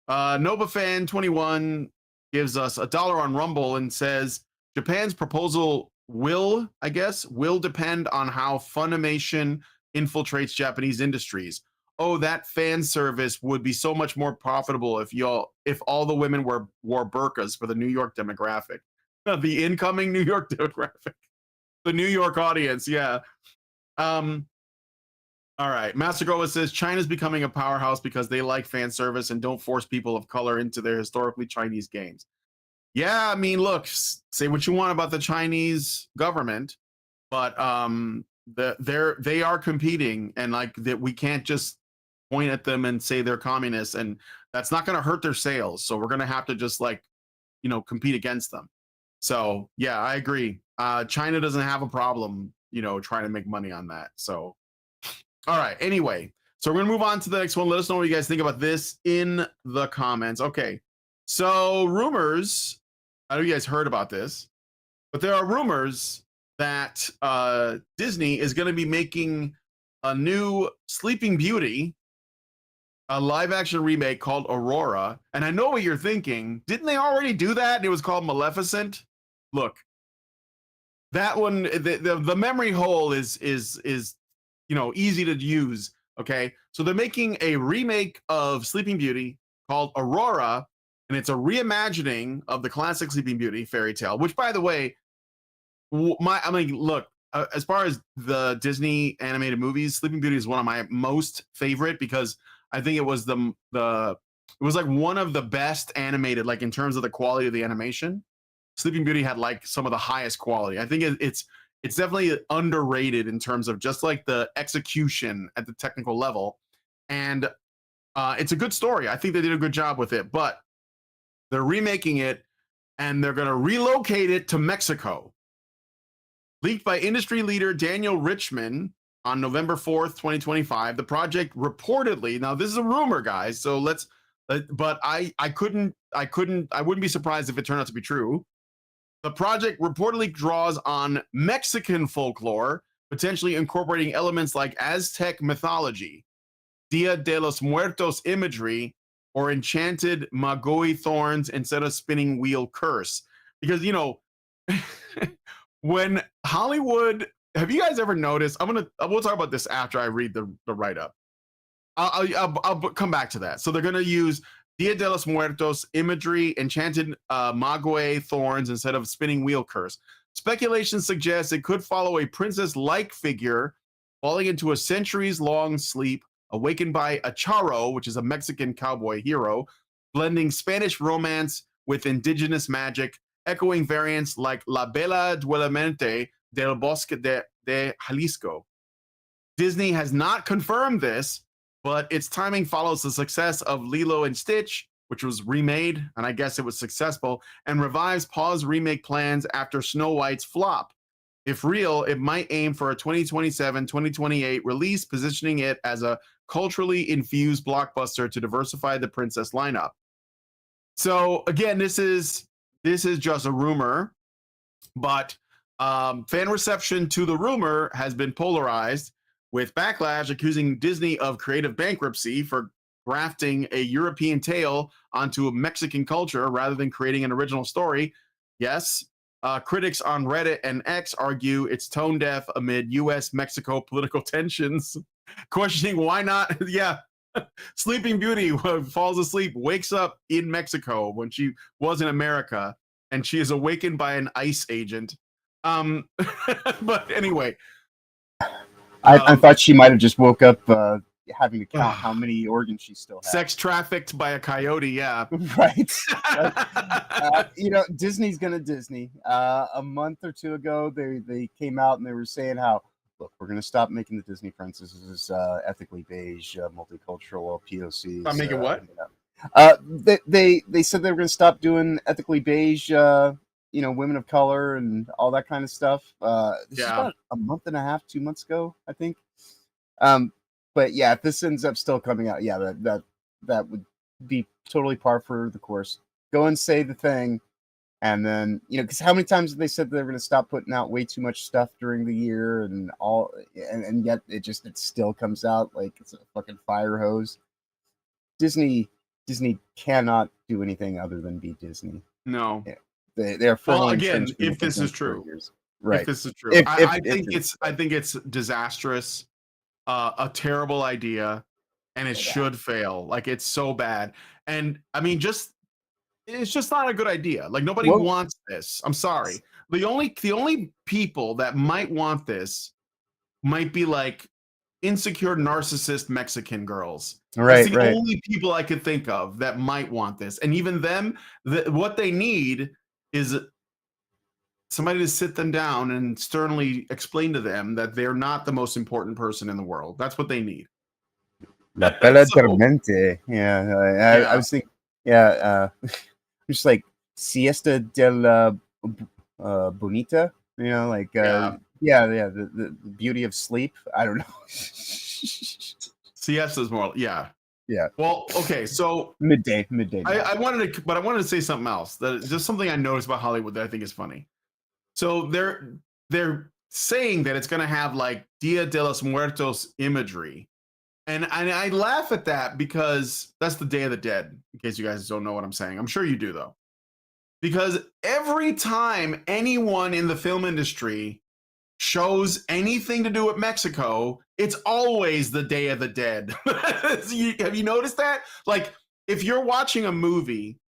NovaFan21 gives us $1 on Rumble and says Japan's proposal will depend on how Funimation infiltrates Japanese industries. Oh, that fan service would be so much more profitable if all the women wore burqas for the New York demographic. The incoming New York demographic. The New York audience, yeah. All right. Master Goa says China's becoming a powerhouse because they like fan service and don't force people of color into their historically Chinese games. Yeah, I mean, look, say what you want about the Chinese government, but they are competing, and like that we can't just point at them and say they're communists, and that's not going to hurt their sales. So we're going to have to just compete against them. So yeah, I agree. China doesn't have a problem, trying to make money on that. So, all right. Anyway, so we're going to move on to the next one. Let us know what you guys think about this in the comments. Okay. So rumors, I know you guys heard about this. But there are rumors that Disney is going to be making a new Sleeping Beauty, a live-action remake called Aurora. And I know what you're thinking. Didn't they already do that? And it was called Maleficent. Look, that one, the memory hole is easy to use. Okay, so they're making a remake of Sleeping Beauty called Aurora, and it's a reimagining of the classic Sleeping Beauty fairy tale. Which, by the way, look, as far as the Disney animated movies, Sleeping Beauty is one of my most favorite because I think it was it was like one of the best animated, like in terms of the quality of the animation. Sleeping Beauty had like some of the highest quality. I think it's definitely underrated in terms of just like the execution at the technical level, and it's a good story. I think they did a good job with it, but they're remaking it and they're going to relocate it to Mexico. Leaked by industry leader Daniel Richman on November 4th, 2025, the project reportedly, now this is a rumor, guys, so let's, but I wouldn't be surprised if it turned out to be true. The project reportedly draws on Mexican folklore, potentially incorporating elements like Aztec mythology, Dia de los Muertos imagery, or enchanted Magoi thorns instead of spinning wheel curse. Because, when Hollywood, have you guys ever noticed? We'll talk about this after I read the write-up. I'll come back to that. So they're going to use Dia de los Muertos imagery, enchanted Magoi thorns instead of spinning wheel curse. Speculation suggests it could follow a princess-like figure falling into a centuries-long sleep, awakened by a charro, which is a Mexican cowboy hero, blending Spanish romance with indigenous magic, echoing variants like La Bella Duelmente del Bosque de Jalisco. Disney has not confirmed this, but its timing follows the success of Lilo and Stitch, which was remade, and I guess it was successful, and revives paused remake plans after Snow White's flop. If real, it might aim for a 2027-2028 release, positioning it as a culturally infused blockbuster to diversify the princess lineup. So again, this is just a rumor, but fan reception to the rumor has been polarized, with backlash accusing Disney of creative bankruptcy for grafting a European tale onto a Mexican culture rather than creating an original story. Yes, critics on Reddit and X argue it's tone deaf amid U.S.-Mexico political tensions, questioning why not. Yeah, Sleeping Beauty falls asleep, wakes up in Mexico when she was in America, and she is awakened by an ICE agent. But anyway. I thought she might have just woke up having to count how many organs she still has. Sex trafficked by a coyote, yeah. Right. Disney's gonna Disney. A month or two ago, they came out and they were saying how, look, we're gonna stop making the Disney princesses ethically beige, multicultural, POCs. Stop making what? They said they were gonna stop doing ethically beige women of color and all that kind of stuff. This is about a month and a half, 2 months ago, I think. But yeah, if this ends up still coming out, yeah, that would be totally par for the course. Go and say the thing, and then because how many times have they said they were going to stop putting out way too much stuff during the year and all, and yet it still comes out like it's a fucking fire hose. Disney cannot do anything other than be Disney. No. Yeah. They're well, again, if this is true, right? If this is true, I think it's disastrous, a terrible idea, and it should fail. Like, it's so bad, and I mean, it's just not a good idea. Like, nobody wants this. I'm sorry. The only people that might want this might be like insecure narcissist Mexican girls. Right. It's the only people I could think of that might want this, and even them, what they need is somebody to sit them down and sternly explain to them that they're not the most important person in the world. That's what they need. La Bella Dormente. Yeah, I was thinking, just like Siesta de la Bonita, the beauty of sleep. I don't know. Siesta is more, yeah. Well, okay, so midday. I wanted to say something else. That just something I noticed about Hollywood that I think is funny. So they're saying that it's going to have like Dia de los Muertos imagery. And I laugh at that because that's the Day of the Dead, in case you guys don't know what I'm saying. I'm sure you do, though. Because every time anyone in the film industry shows anything to do with Mexico, it's always the Day of the Dead. Have you noticed that? Like, if you're watching a movie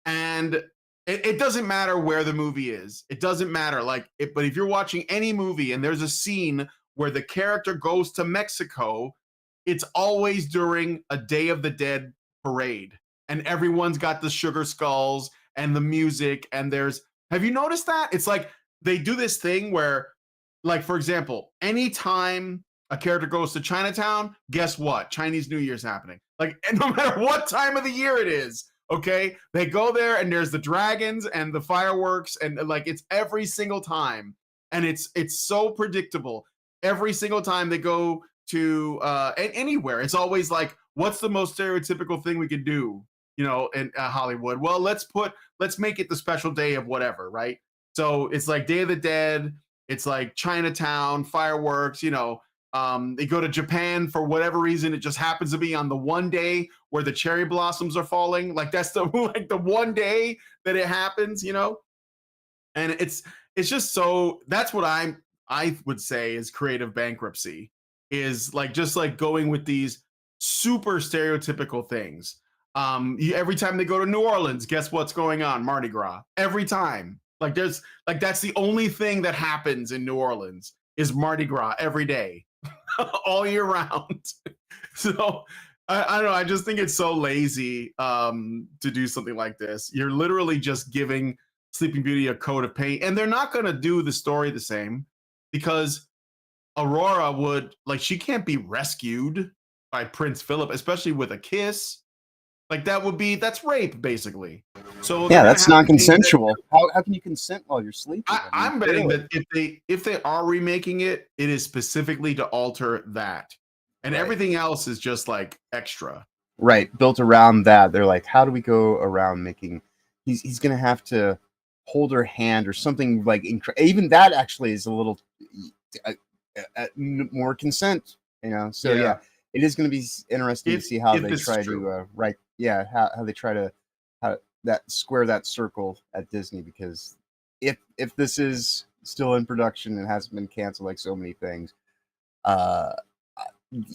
and it doesn't matter where the movie is, it doesn't matter. But if you're watching any movie and there's a scene where the character goes to Mexico, it's always during a Day of the Dead parade. And everyone's got the sugar skulls and the music. And have you noticed that? It's like they do this thing where, like, for example, anytime a character goes to Chinatown, guess what? Chinese New Year's happening. Like, and no matter what time of the year it is, okay? They go there and there's the dragons and the fireworks and like it's every single time. And it's so predictable. Every single time they go to anywhere, it's always like, what's the most stereotypical thing we could do, in Hollywood? Well, let's make it the special day of whatever, right? So it's like Day of the Dead. It's like Chinatown, fireworks, they go to Japan for whatever reason. It just happens to be on the one day where the cherry blossoms are falling. Like that's the one day that it happens, And it's just so that's what I would say is creative bankruptcy, is like just like going with these super stereotypical things. Every time they go to New Orleans, guess what's going on? Mardi Gras. Every time. Like that's the only thing that happens in New Orleans is Mardi Gras every day, all year round. So I don't know. I just think it's so lazy to do something like this. You're literally just giving Sleeping Beauty a coat of paint, and they're not going to do the story the same because Aurora she can't be rescued by Prince Philip, especially with a kiss. Like that's rape, basically. So yeah, that's non-consensual. How can you consent while you're sleeping? I'm betting that if they are remaking it, it is specifically to alter that, and everything else is just like extra. Right, built around that. They're like, how do we go around making? He's gonna have to hold her hand or something like. Even that actually is a little more consent, So yeah, it is going to be interesting to see how they try to how they try to square that circle at Disney, because if this is still in production and hasn't been canceled like so many things, it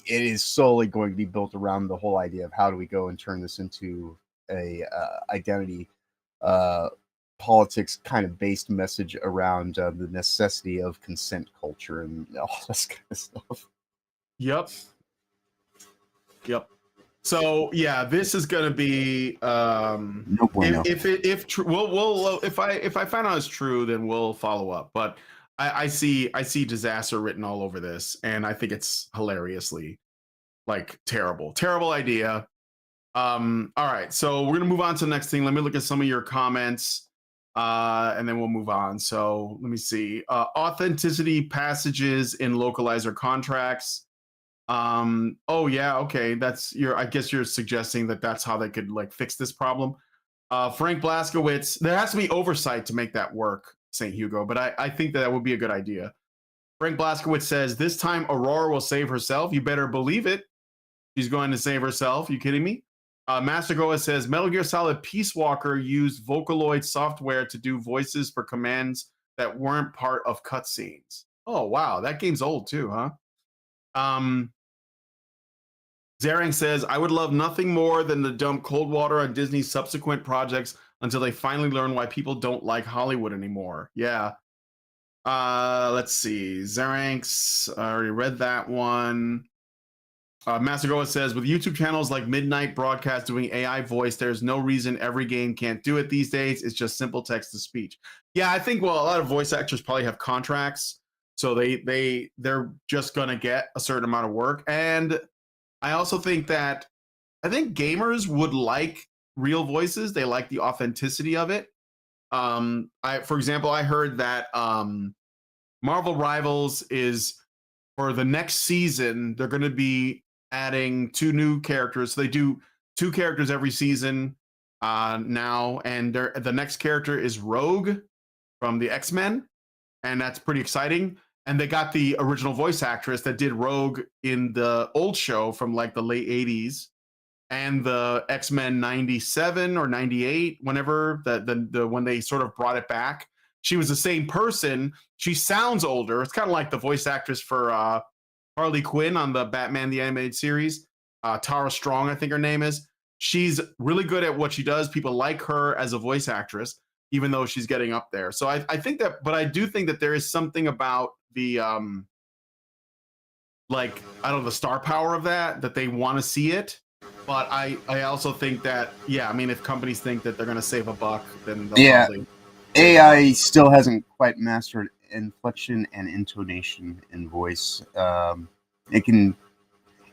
is solely going to be built around the whole idea of how do we go and turn this into a identity politics kind of based message around the necessity of consent culture and all this kind of stuff. Yep. So yeah, this is going to be no bueno. if I find out it's true, then we'll follow up. But I see disaster written all over this, and I think it's hilariously like terrible idea. All right, so we're gonna move on to the next thing. Let me look at some of your comments, and then we'll move on. So let me see. Authenticity passages in localizer contracts. Oh yeah, okay. I guess you're suggesting that that's how they could like fix this problem. Frank Blaskowitz, there has to be oversight to make that work, St. Hugo, but I think that would be a good idea. Frank Blaskowitz says, this time Aurora will save herself. You better believe it. She's going to save herself. You kidding me? Master Goa says, Metal Gear Solid Peace Walker used Vocaloid software to do voices for commands that weren't part of cutscenes. Oh, wow. That game's old too, huh? Zarang says, I would love nothing more than to dump cold water on Disney's subsequent projects until they finally learn why people don't like Hollywood anymore. Yeah. Let's see. Zaranx, I already read that one. Master Goa says, with YouTube channels like Midnight Broadcast doing AI voice, there's no reason every game can't do it these days. It's just simple text to speech. Yeah, I think, well, a lot of voice actors probably have contracts, so they're just gonna get a certain amount of work. And I also think that gamers would like real voices. They like the authenticity of it. For example, I heard that Marvel Rivals is, for the next season, they're going to be adding 2 new characters. So they do 2 characters every season now, and the next character is Rogue from the X-Men. and that's pretty exciting. And they got the original voice actress that did Rogue in the old show from like the late 80s and the X-Men 97 or 98, whenever the when they sort of brought it back. She was the same person. She sounds older. It's kind of like the voice actress for Harley Quinn on the Batman the Animated Series. Tara Strong, I think her name is. She's really good at what she does. People like her as a voice actress, even though she's getting up there. So I think that, but I do think that there is something about the like, I don't know, the star power of that they want to see it. But I also think that, yeah, I mean, if companies think that they're going to save a buck, then they'll probably. AI still hasn't quite mastered inflection and intonation in voice. It can,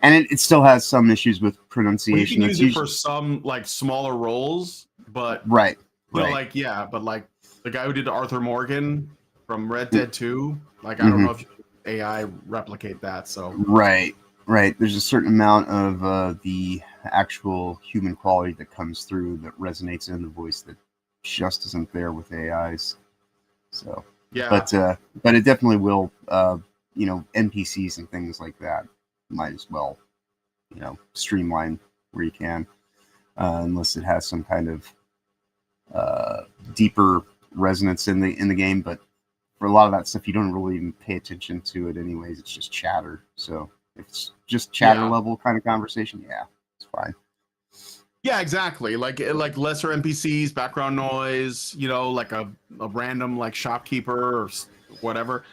and it still has some issues with pronunciation. Well, you can use it for some like smaller roles, but right. Like, yeah, but like the guy who did Arthur Morgan from Red Dead 2, like, I don't know if AI replicate that. So right. There's a certain amount of the actual human quality that comes through that resonates in the voice that just isn't there with AIs. So yeah, but it definitely will. NPCs and things like that might as well, streamline where you can, unless it has some kind of deeper resonance in the game. But for a lot of that stuff, you don't really even pay attention to it anyways. It's just chatter. So if it's just chatter level kind of conversation, yeah, it's fine. Yeah, exactly. Like lesser NPCs, background noise, like a random like shopkeeper or whatever.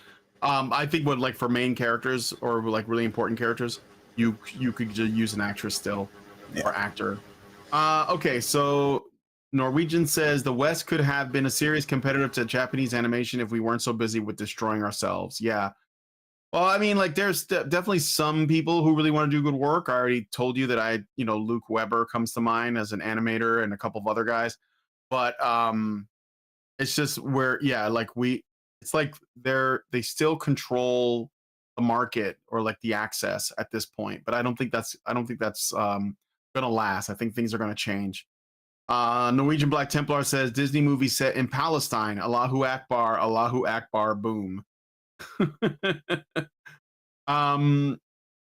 I think like for main characters or like really important characters, you could just use an actress still or actor. Okay, so Norwegian says the West could have been a serious competitor to Japanese animation if we weren't so busy with destroying ourselves. Yeah. Well, I mean, like, there's definitely some people who really want to do good work. I already told you that Luke Weber comes to mind as an animator and a couple of other guys. But it's just where, yeah, like it's like they still control the market or like the access at this point. But I don't think that's gonna last. I think things are gonna change. Norwegian Black Templar says Disney movie set in Palestine. Allahu Akbar, boom.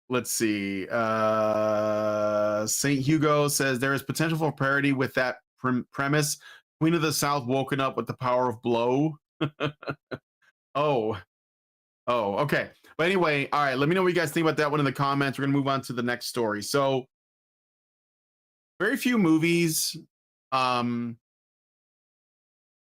Let's see. St. Hugo says there is potential for parody with that premise. Queen of the South woken up with the power of blow. Oh, okay. But anyway, all right. Let me know what you guys think about that one in the comments. We're gonna move on to the next story. So, very few movies, to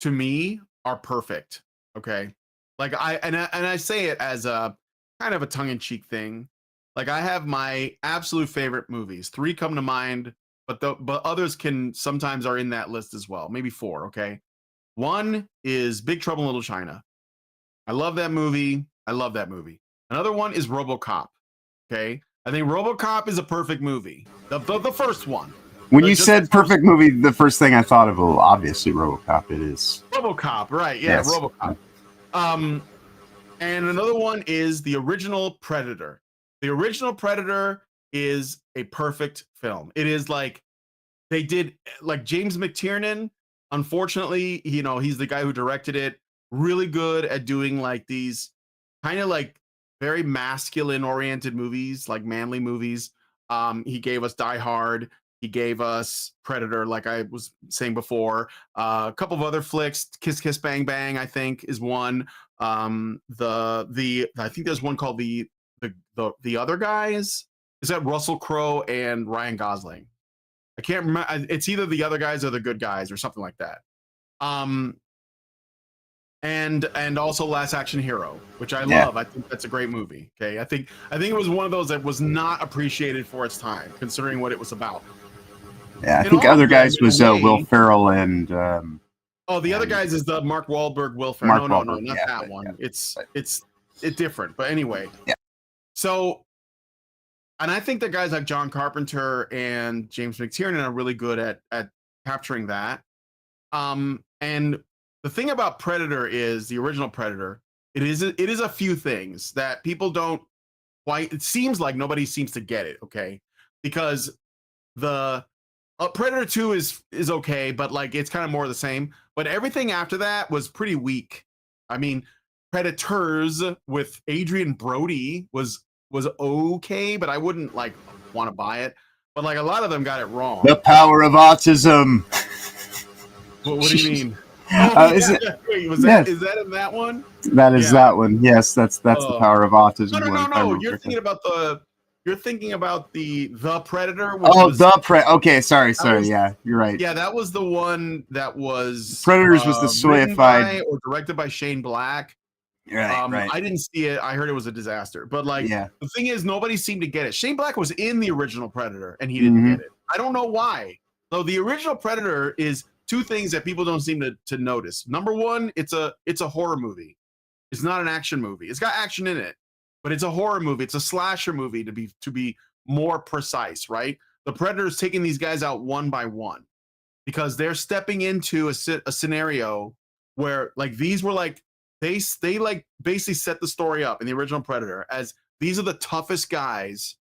me, are perfect. Okay, like I say it as a kind of a tongue-in-cheek thing. Like, I have my absolute favorite movies. 3 come to mind, but others can sometimes are in that list as well. Maybe 4. Okay, one is Big Trouble in Little China. I love that movie. Another one is RoboCop. Okay, I think RoboCop is a perfect movie. The first one. When you said perfect movie, the first thing I thought of, well, obviously RoboCop. It is RoboCop, right? Yeah, yes. RoboCop. And another one is the original Predator. The original Predator is a perfect film. It is like they did, like, James McTiernan. Unfortunately, he's the guy who directed it. Really good at doing like these kind of like very masculine oriented movies, like manly movies. He gave us Die Hard. He gave us Predator, like I was saying before. A couple of other flicks, Kiss Kiss Bang Bang, I think, is one. I think there's one called the Other Guys. Is that Russell Crowe and Ryan Gosling? I can't remember. It's either The Other Guys or The Good Guys or something like that. And also Last Action Hero, which I love. I think that's a great movie. Okay, I think it was one of those that was not appreciated for its time, considering what it was about. Yeah, I think Other Guys was Will Ferrell and. The Other Guys is the Mark Wahlberg, Will Ferrell. No, not that one. Yeah, it's different. But anyway. Yeah. So, and I think that guys like John Carpenter and James McTiernan are really good at capturing that. And the thing about Predator is the original Predator. It is a few things that people don't quite. It seems like nobody seems to get it. Okay, because the Predator 2 is okay, but like it's kind of more of the same. But everything after that was pretty weak. I mean, Predators with Adrian Brody was okay, but I wouldn't like want to buy it. But like a lot of them got it wrong. The power of autism. What do you mean? Oh, yeah. Wait, is that in that one? That is that one. Yes, that's the power of autism. No. You're thinking about the Predator. Okay, sorry. Yeah, you're right. Yeah, that was the one that was Predators was the soyified or directed by Shane Black. Right. I didn't see it. I heard it was a disaster. But like the thing is, nobody seemed to get it. Shane Black was in the original Predator, and he didn't get it. I don't know why. So the original Predator is two things that people don't seem to notice. Number one, it's a horror movie. It's not an action movie. It's got action in it, but it's a horror movie. It's a slasher movie to be more precise, right? The Predator's taking these guys out one by one because they're stepping into a scenario where like these were like they like basically set the story up in the original Predator as these are the toughest guys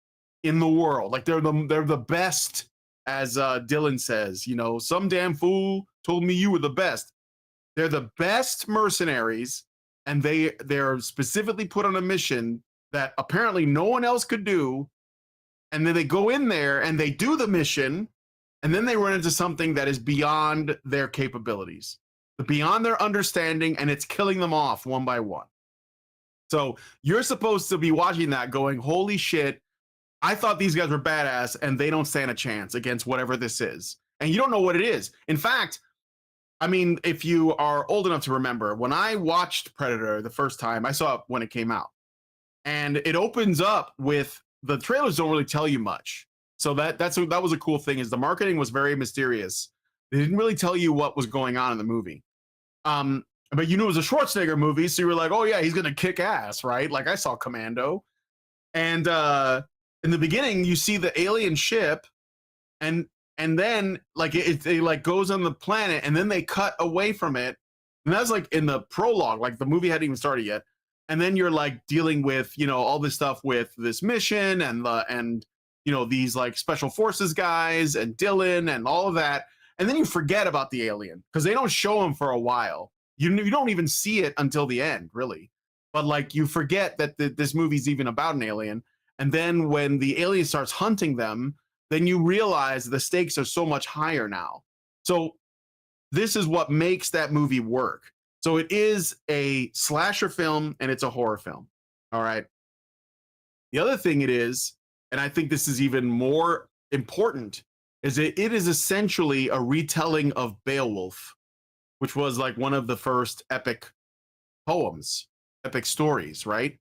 in the world. Like they're the best, as Dylan says, you know, some damn fool told me you were the best. They're the best mercenaries, and they're specifically put on a mission that apparently no one else could do. And then they go in there and they do the mission, and then they run into something that is beyond their capabilities, beyond their understanding, and it's killing them off one by one. So you're supposed to be watching that going, holy shit, I thought these guys were badass, and they don't stand a chance against whatever this is. And you don't know what it is. In fact, I mean, if you are old enough to remember, when I watched Predator the first time, I saw it when it came out. And it opens up with, the trailers don't really tell you much. So that was a cool thing, is the marketing was very mysterious. They didn't really tell you what was going on in the movie. But you knew it was a Schwarzenegger movie, so you were like, oh yeah, he's gonna kick ass, right? Like I saw Commando. And in the beginning, you see the alien ship, and then like it like goes on the planet, and then they cut away from it. And that's like in the prologue, like the movie hadn't even started yet. And then you're like dealing with, you know, all this stuff with this mission and you know, these like special forces guys and Dylan and all of that. And then you forget about the alien because they don't show him for a while. You don't even see it until the end, really. But like you forget that this movie's even about an alien. And then when the alien starts hunting them, then you realize the stakes are so much higher now. So this is what makes that movie work. So it is a slasher film and it's a horror film. All right. The other thing it is, and I think this is even more important, is it is essentially a retelling of Beowulf, which was like one of the first epic poems, epic stories, right?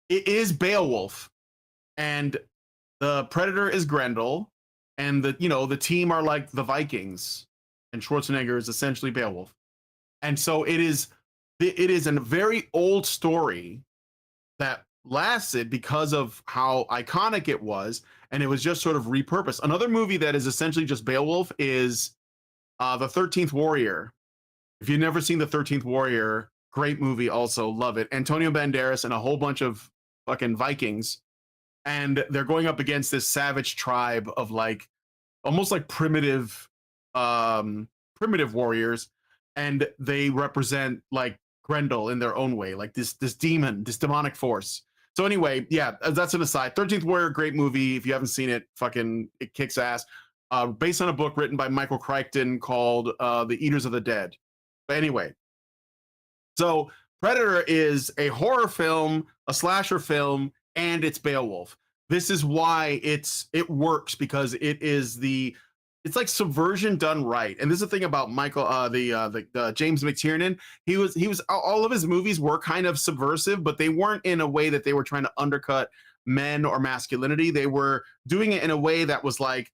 It is Beowulf, and the Predator is Grendel, and the team are like the Vikings, and Schwarzenegger is essentially Beowulf. And so it is a very old story that lasted because of how iconic it was, and it was just sort of repurposed. Another movie that is essentially just Beowulf is the 13th Warrior. If you've never seen the 13th Warrior, great movie, also love it. Antonio Banderas and a whole bunch of fucking Vikings, and they're going up against this savage tribe of like almost like primitive warriors, and they represent like Grendel in their own way, like this demonic force. So anyway, yeah, that's an aside. 13th Warrior, great movie. If you haven't seen it, fucking it kicks ass. Based on a book written by Michael Crichton called The Eaters of the Dead. But anyway, so Predator is a horror film, a slasher film, and it's Beowulf. This is why it works, because it's like subversion done right. And this is the thing about Michael, the James McTiernan. He was all of his movies were kind of subversive, but they weren't in a way that they were trying to undercut men or masculinity. They were doing it in a way that was like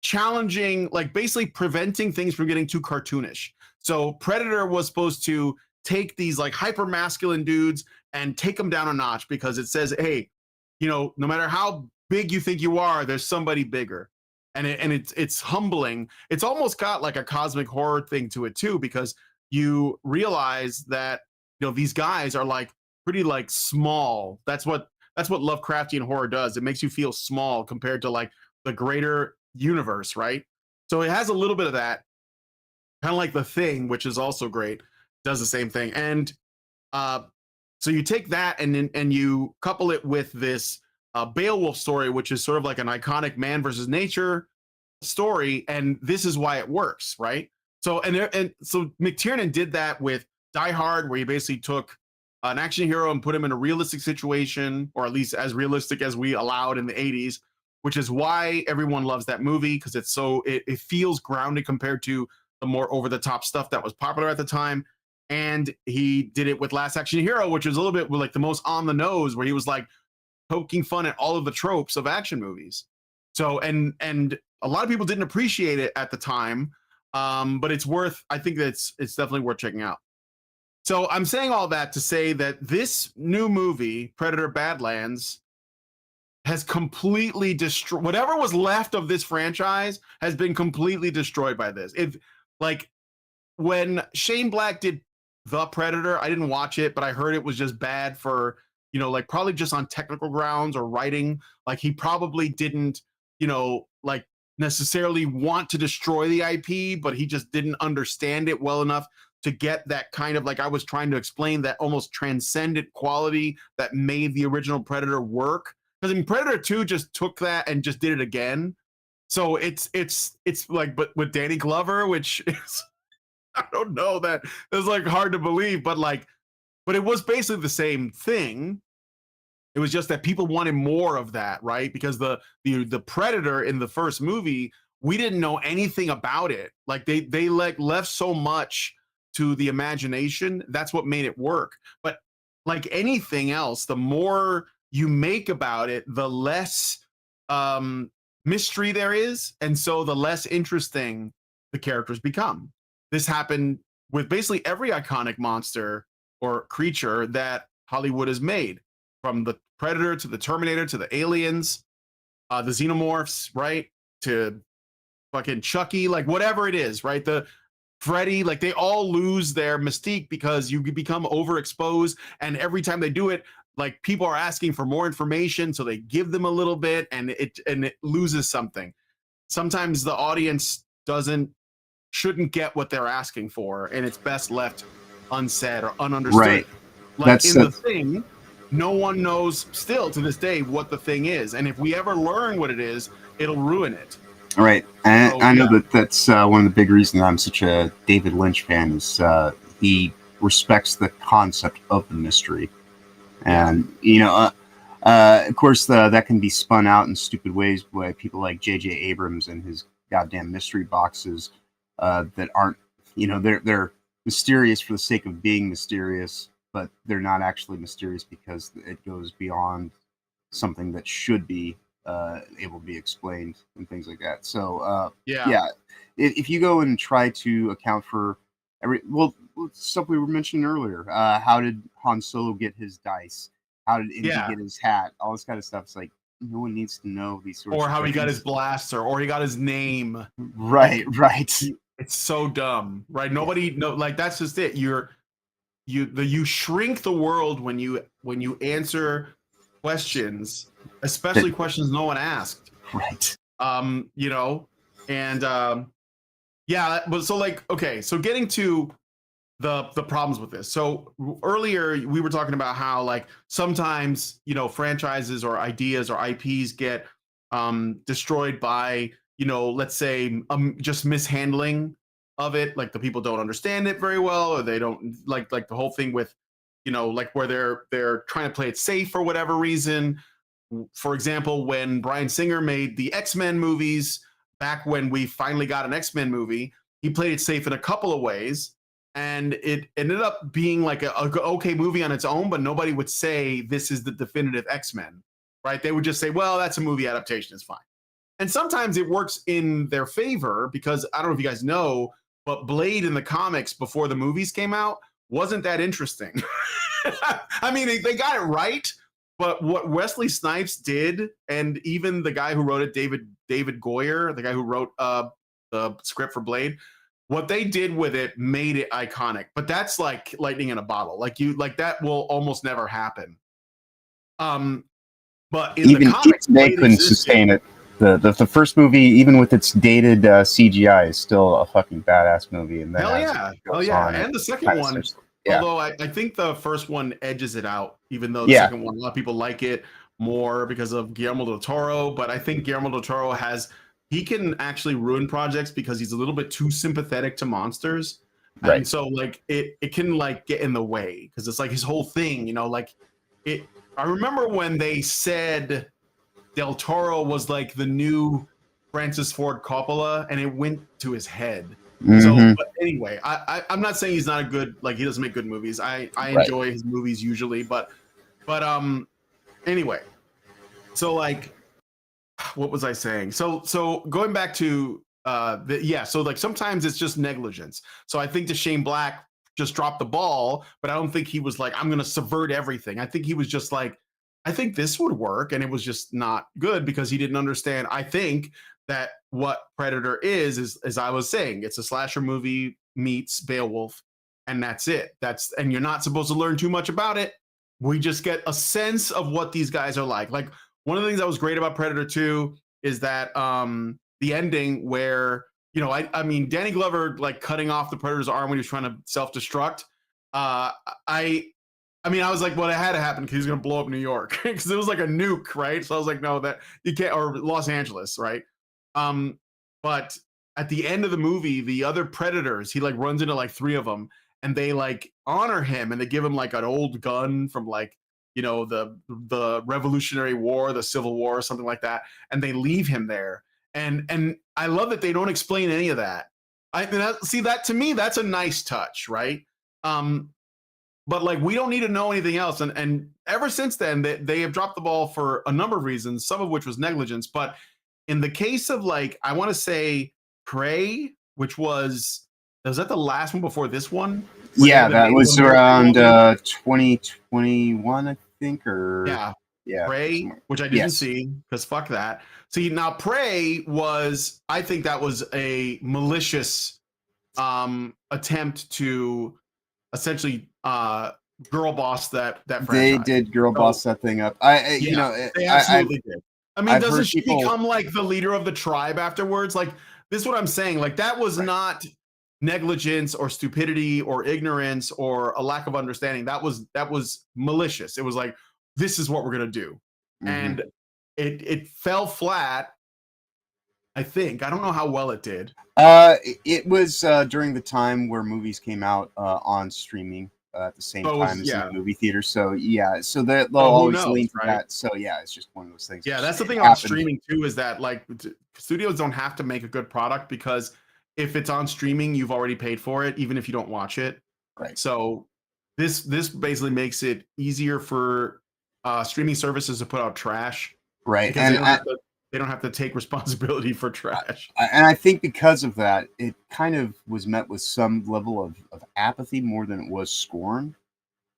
challenging, like basically preventing things from getting too cartoonish. So Predator was supposed to take these like hyper masculine dudes and take them down a notch, because it says, hey, you know, no matter how big you think you are, there's somebody bigger. And it's humbling. It's almost got like a cosmic horror thing to it too, because you realize that, you know, these guys are like pretty like small. That's what Lovecraftian horror does. It makes you feel small compared to like the greater universe, right? So it has a little bit of that, kind of like The Thing, which is also great, does the same thing. And So you take that and you couple it with this Beowulf story, which is sort of like an iconic man versus nature story, and this is why it works, right? So so McTiernan did that with Die Hard, where he basically took an action hero and put him in a realistic situation, or at least as realistic as we allowed in the 80s, which is why everyone loves that movie, because it's so it feels grounded compared to the more over the top stuff that was popular at the time. And he did it with Last Action Hero, which is a little bit like the most on the nose, where he was like poking fun at all of the tropes of action movies. So and a lot of people didn't appreciate it at the time, but it's worth. I think that it's definitely worth checking out. So I'm saying all that to say that this new movie, Predator: Badlands, has completely destroyed whatever was left of this franchise. Has been completely destroyed by this. If like when Shane Black did The Predator, I didn't watch it, but I heard it was just bad for, like probably just on technical grounds or writing. Like he probably didn't, like necessarily want to destroy the IP, but he just didn't understand it well enough to get that kind of, like I was trying to explain, that almost transcendent quality that made the original Predator work. Because I mean, Predator 2 just took that and just did it again. So it's like, but with Danny Glover, which is, I don't know, that is like hard to believe, but it was basically the same thing. It was just that people wanted more of that, right? Because the Predator in the first movie, we didn't know anything about it. Like they like left so much to the imagination. That's what made it work. But like anything else, the more you make about it, the less mystery there is, and so the less interesting the characters become. This happened with basically every iconic monster or creature that Hollywood has made, from the Predator to the Terminator to the aliens, the xenomorphs, right? To fucking Chucky, like whatever it is, right? The Freddy, like they all lose their mystique because you become overexposed, and every time they do it, like people are asking for more information, so they give them a little bit, and it loses something. Sometimes the audience shouldn't get what they're asking for, and it's best left unsaid or ununderstood. Right. Like The Thing, no one knows still to this day what The Thing is, and if we ever learn what it is, it'll ruin it. Right, and so, I know that's one of the big reasons I'm such a David Lynch fan is he respects the concept of the mystery, and of course that can be spun out in stupid ways by people like J.J. Abrams and his goddamn mystery boxes that aren't, they're mysterious for the sake of being mysterious, but they're not actually mysterious because it goes beyond something that should be able to be explained and things like that. So if you go and try to account for stuff we were mentioning earlier, how did Han Solo get his dice? How did Indy get his hat? All this kind of stuff. It's like no one needs to know these sorts of things. Or how he got his blaster, or he got his name. Right. It's so dumb, right? Nobody like that's just it. You shrink the world when you answer questions, especially questions no one asked. Right. So getting to the problems with this. So earlier we were talking about how like sometimes franchises or ideas or IPs get destroyed by let's say just mishandling of it, like the people don't understand it very well, or they don't like the whole thing with like where they're trying to play it safe for whatever reason. For example, when Bryan Singer made the X-Men movies, back when we finally got an X-Men movie, he played it safe in a couple of ways, and it ended up being like a okay movie on its own, but nobody would say this is the definitive X-Men, right? They would just say, well, that's a movie adaptation, it's fine. And sometimes it works in their favor, because I don't know if you guys know, but Blade in the comics before the movies came out wasn't that interesting. I mean, they got it right, but what Wesley Snipes did, and even the guy who wrote it, David Goyer, the guy who wrote the script for Blade, what they did with it made it iconic. But that's like lightning in a bottle. Like that will almost never happen. But in even the comics, they couldn't sustain it. The first movie, even with its dated CGI, is still a fucking badass movie. And then hell yeah, and the second one, Yeah. Although I think the first one edges it out, even though the Yeah. second one, a lot of people like it more because of Guillermo del Toro. But I think Guillermo del Toro he can actually ruin projects because he's a little bit too sympathetic to monsters. Right. And so like it can like get in the way because it's like his whole thing, you know, like it. I remember when they said Del Toro was like the new Francis Ford Coppola, and it went to his head. So, but anyway, I'm not saying he's not a good, like he doesn't make good movies. I enjoy his movies usually, but anyway, so like, what was I saying? So going back to so like sometimes it's just negligence. So I think that Shane Black just dropped the ball, but I don't think he was like, I'm gonna subvert everything. I think he was just like, I think this would work, and it was just not good because he didn't understand. I think that what Predator is as I was saying, it's a slasher movie meets Beowulf, and that's it. And you're not supposed to learn too much about it. We just get a sense of what these guys are like. Like one of the things that was great about Predator 2 is that the ending where, you know, I mean, Danny Glover like cutting off the Predator's arm when he was trying to self-destruct. I mean, I was like, well, it had to happen because he's going to blow up New York because it was like a nuke, right? So I was like, no, that you can't, or Los Angeles, right? But at the end of the movie, the other Predators, he like runs into like 3 of them, and they like honor him, and they give him like an old gun from like, you know, the Revolutionary War, the Civil War, or something like that, and they leave him there. And I love that they don't explain any of that. See that to me, that's a nice touch, right? But like we don't need to know anything else. And ever since then, they have dropped the ball for a number of reasons, some of which was negligence. But in the case of like, I want to say Prey, which was that the last one before this one? Yeah, that was around 2021, I think, or yeah, Prey, which I didn't see because fuck that. See, now Prey was, I think that was a malicious attempt to essentially girl boss that franchise. They did girl boss that thing up. You know, they absolutely did. I mean, doesn't she become like the leader of the tribe afterwards? Like, this is what I'm saying. Like, that was not negligence or stupidity or ignorance or a lack of understanding. That was malicious. It was like, this is what we're gonna do, and it fell flat. I think. I don't know how well it did. It was during the time where movies came out on streaming at the same time as in the movie theater. So yeah, so they'll always lean to that. So yeah, it's just one of those things. Yeah, that's the thing on streaming too, is that like studios don't have to make a good product because if it's on streaming, you've already paid for it, even if you don't watch it. Right. So this basically makes it easier for streaming services to put out trash. Right. And they don't have to take responsibility for trash. And I think because of that, it kind of was met with some level of apathy more than it was scorn.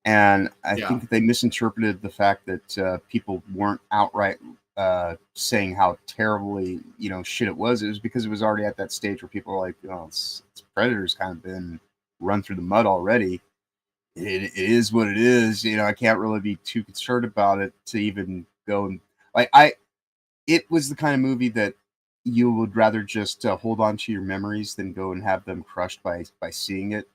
And I think that they misinterpreted the fact that people weren't outright saying how terribly, you know, shit it was. It was because it was already at that stage where people were like, oh, it's Predator's kind of been run through the mud already. It is what it is. You know, I can't really be too concerned about it to even go and like it was the kind of movie that you would rather just hold on to your memories than go and have them crushed by seeing it.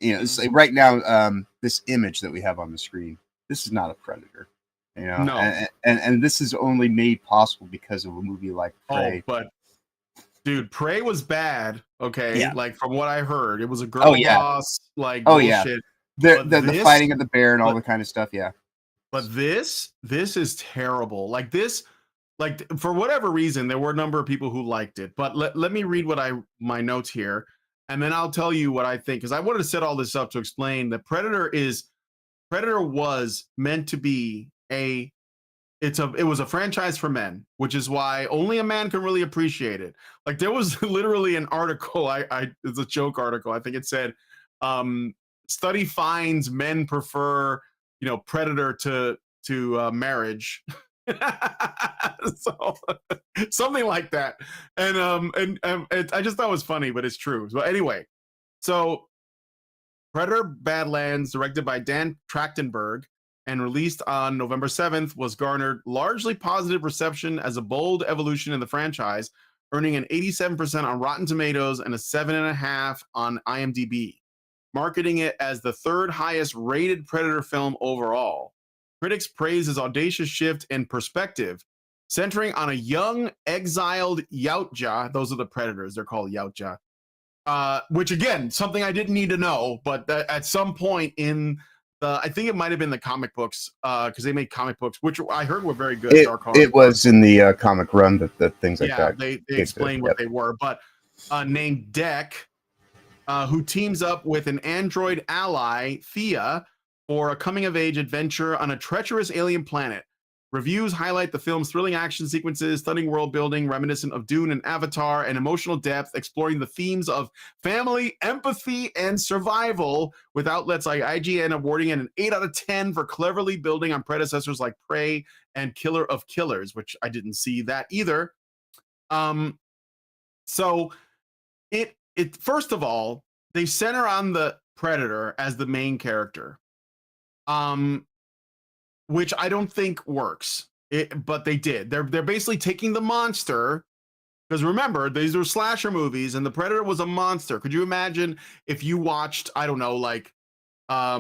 You know, it's like right now, this image that we have on the screen, this is not a Predator. You know, no. And this is only made possible because of a movie like Prey. Oh, but dude, Prey was bad. Okay, like from what I heard, it was a girl boss, like bullshit. The fighting of the bear and all the kind of stuff. Yeah, but this is terrible. Like this. Like for whatever reason, there were a number of people who liked it, but let me read my notes here, and then I'll tell you what I think, because I wanted to set all this up to explain that Predator was meant to be it was a franchise for men, which is why only a man can really appreciate it. Like there was literally an article, it's a joke article. I think it said, study finds men prefer, you know, Predator to marriage. So something like that, and I just thought it was funny, but it's true. So anyway, so Predator Badlands, directed by Dan Trachtenberg and released on November 7th, was garnered largely positive reception as a bold evolution in the franchise, earning an 87% on Rotten Tomatoes and a 7.5 on IMDb. marketing it as the third highest rated Predator film overall. Critics praise his audacious shift in perspective, centering on a young, exiled Yautja. Those are the Predators. They're called Yautja. Which, again, something I didn't need to know, but at some point in I think it might have been the comic books, because they made comic books, which I heard were very good. It was in the comic run that things like that. Yeah, they explained what they were. But named Deck, who teams up with an android ally, Thea, for a coming-of-age adventure on a treacherous alien planet. Reviews highlight the film's thrilling action sequences, stunning world building, reminiscent of Dune and Avatar, and emotional depth, exploring the themes of family, empathy, and survival, with outlets like IGN awarding it an 8 out of 10 for cleverly building on predecessors like Prey and Killer of Killers, which I didn't see that either. So it first of all, they center on the Predator as the main character. Which I don't think works, but they did. They're basically taking the monster, because remember, these are slasher movies, and the Predator was a monster. Could you imagine if you watched, I don't know, like a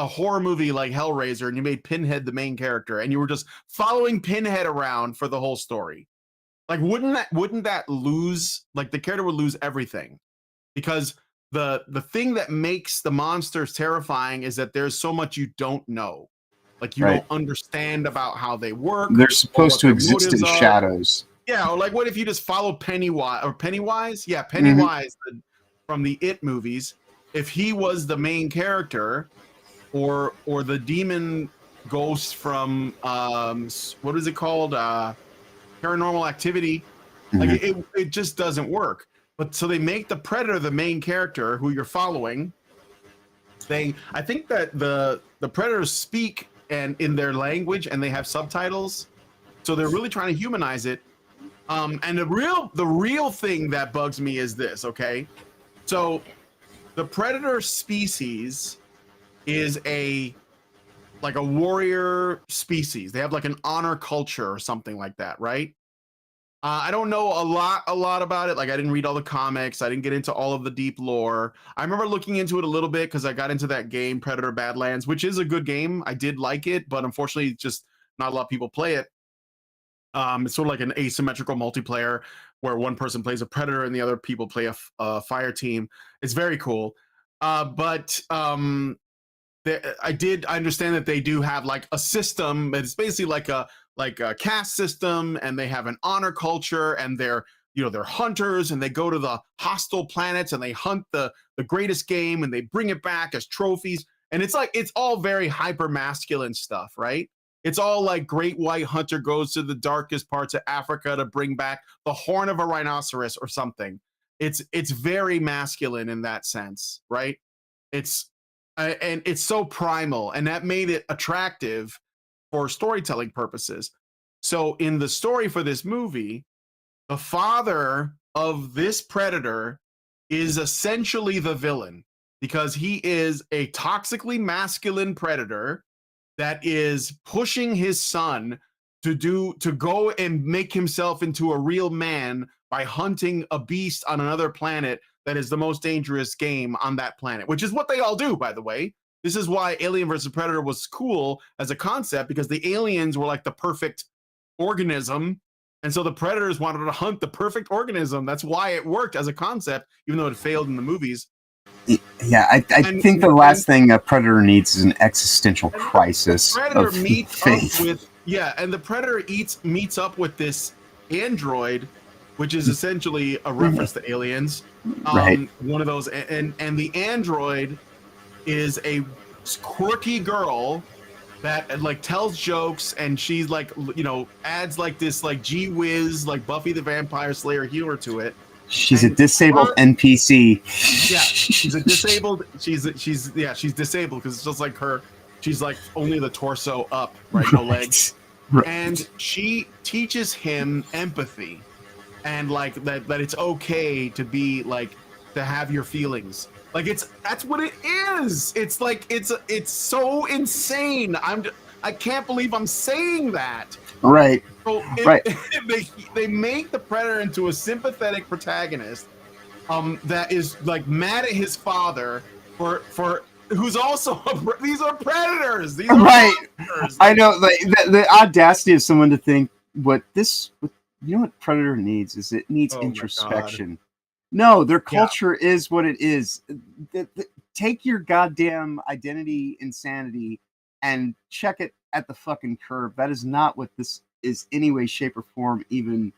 horror movie like Hellraiser, and you made Pinhead the main character, and you were just following Pinhead around for the whole story? Like, wouldn't that lose? Like, the character would lose everything, because the thing that makes the monsters terrifying is that there's so much you don't know. Like, you don't understand about how they work. They're supposed to exist in shadows. Yeah, or like, what if you just follow Pennywise? Yeah, Pennywise from the It movies. If he was the main character, or the demon ghost from what is it called? Paranormal Activity. Like, it just doesn't work. But so they make the Predator the main character who you're following. I think that the Predators speak and in their language, and they have subtitles, so they're really trying to humanize it. And the real thing that bugs me is this. Okay, so the Predator species is a warrior species. They have like an honor culture or something like that, right? I don't know a lot about it. Like, I didn't read all the comics. I didn't get into all of the deep lore. I remember looking into it a little bit because I got into that game, Predator Badlands, which is a good game. I did like it, but unfortunately, just not a lot of people play it. It's sort of like an asymmetrical multiplayer where one person plays a Predator and the other people play a fire team. It's very cool. But I understand that they do have like a system. It's basically like a caste system, and they have an honor culture, and they're hunters, and they go to the hostile planets and they hunt the greatest game, and they bring it back as trophies. And it's all very hyper masculine stuff, right? It's all like great white hunter goes to the darkest parts of Africa to bring back the horn of a rhinoceros or something. It's very masculine in that sense, right? And it's so primal, and that made it attractive for storytelling purposes. So in the story for this movie, the father of this Predator is essentially the villain, because he is a toxically masculine predator that is pushing his son to go and make himself into a real man by hunting a beast on another planet that is the most dangerous game on that planet, which is what they all do, by the way. This is why Alien vs. Predator was cool as a concept, because the aliens were like the perfect organism. And so the Predators wanted to hunt the perfect organism. That's why it worked as a concept, even though it failed in the movies. Yeah, I think the last thing a Predator needs is an existential crisis of faith. And the Predator meets up with this android, which is essentially a reference to aliens. Right. One of those, and the android is a quirky girl that like tells jokes, and she's like, adds like this like gee whiz like Buffy the Vampire Slayer humor to it. She's a disabled NPC. Yeah, she's a disabled. She's disabled because it's just like her. She's like only the torso up, right? No legs. Right. And she teaches him empathy, and like that it's okay to be like to have your feelings. Like that's what it is. It's like it's so insane. I can't believe I'm saying that. Right. So they make the Predator into a sympathetic protagonist, that is like mad at his father for who's also these are predators. These are right. monsters. I know, like the audacity of someone to think you know what Predator needs is it needs Oh my introspection. No, their Yeah. culture is what it is. Take your goddamn identity insanity and check it at the fucking curb. That is not what this is any way, shape, or form even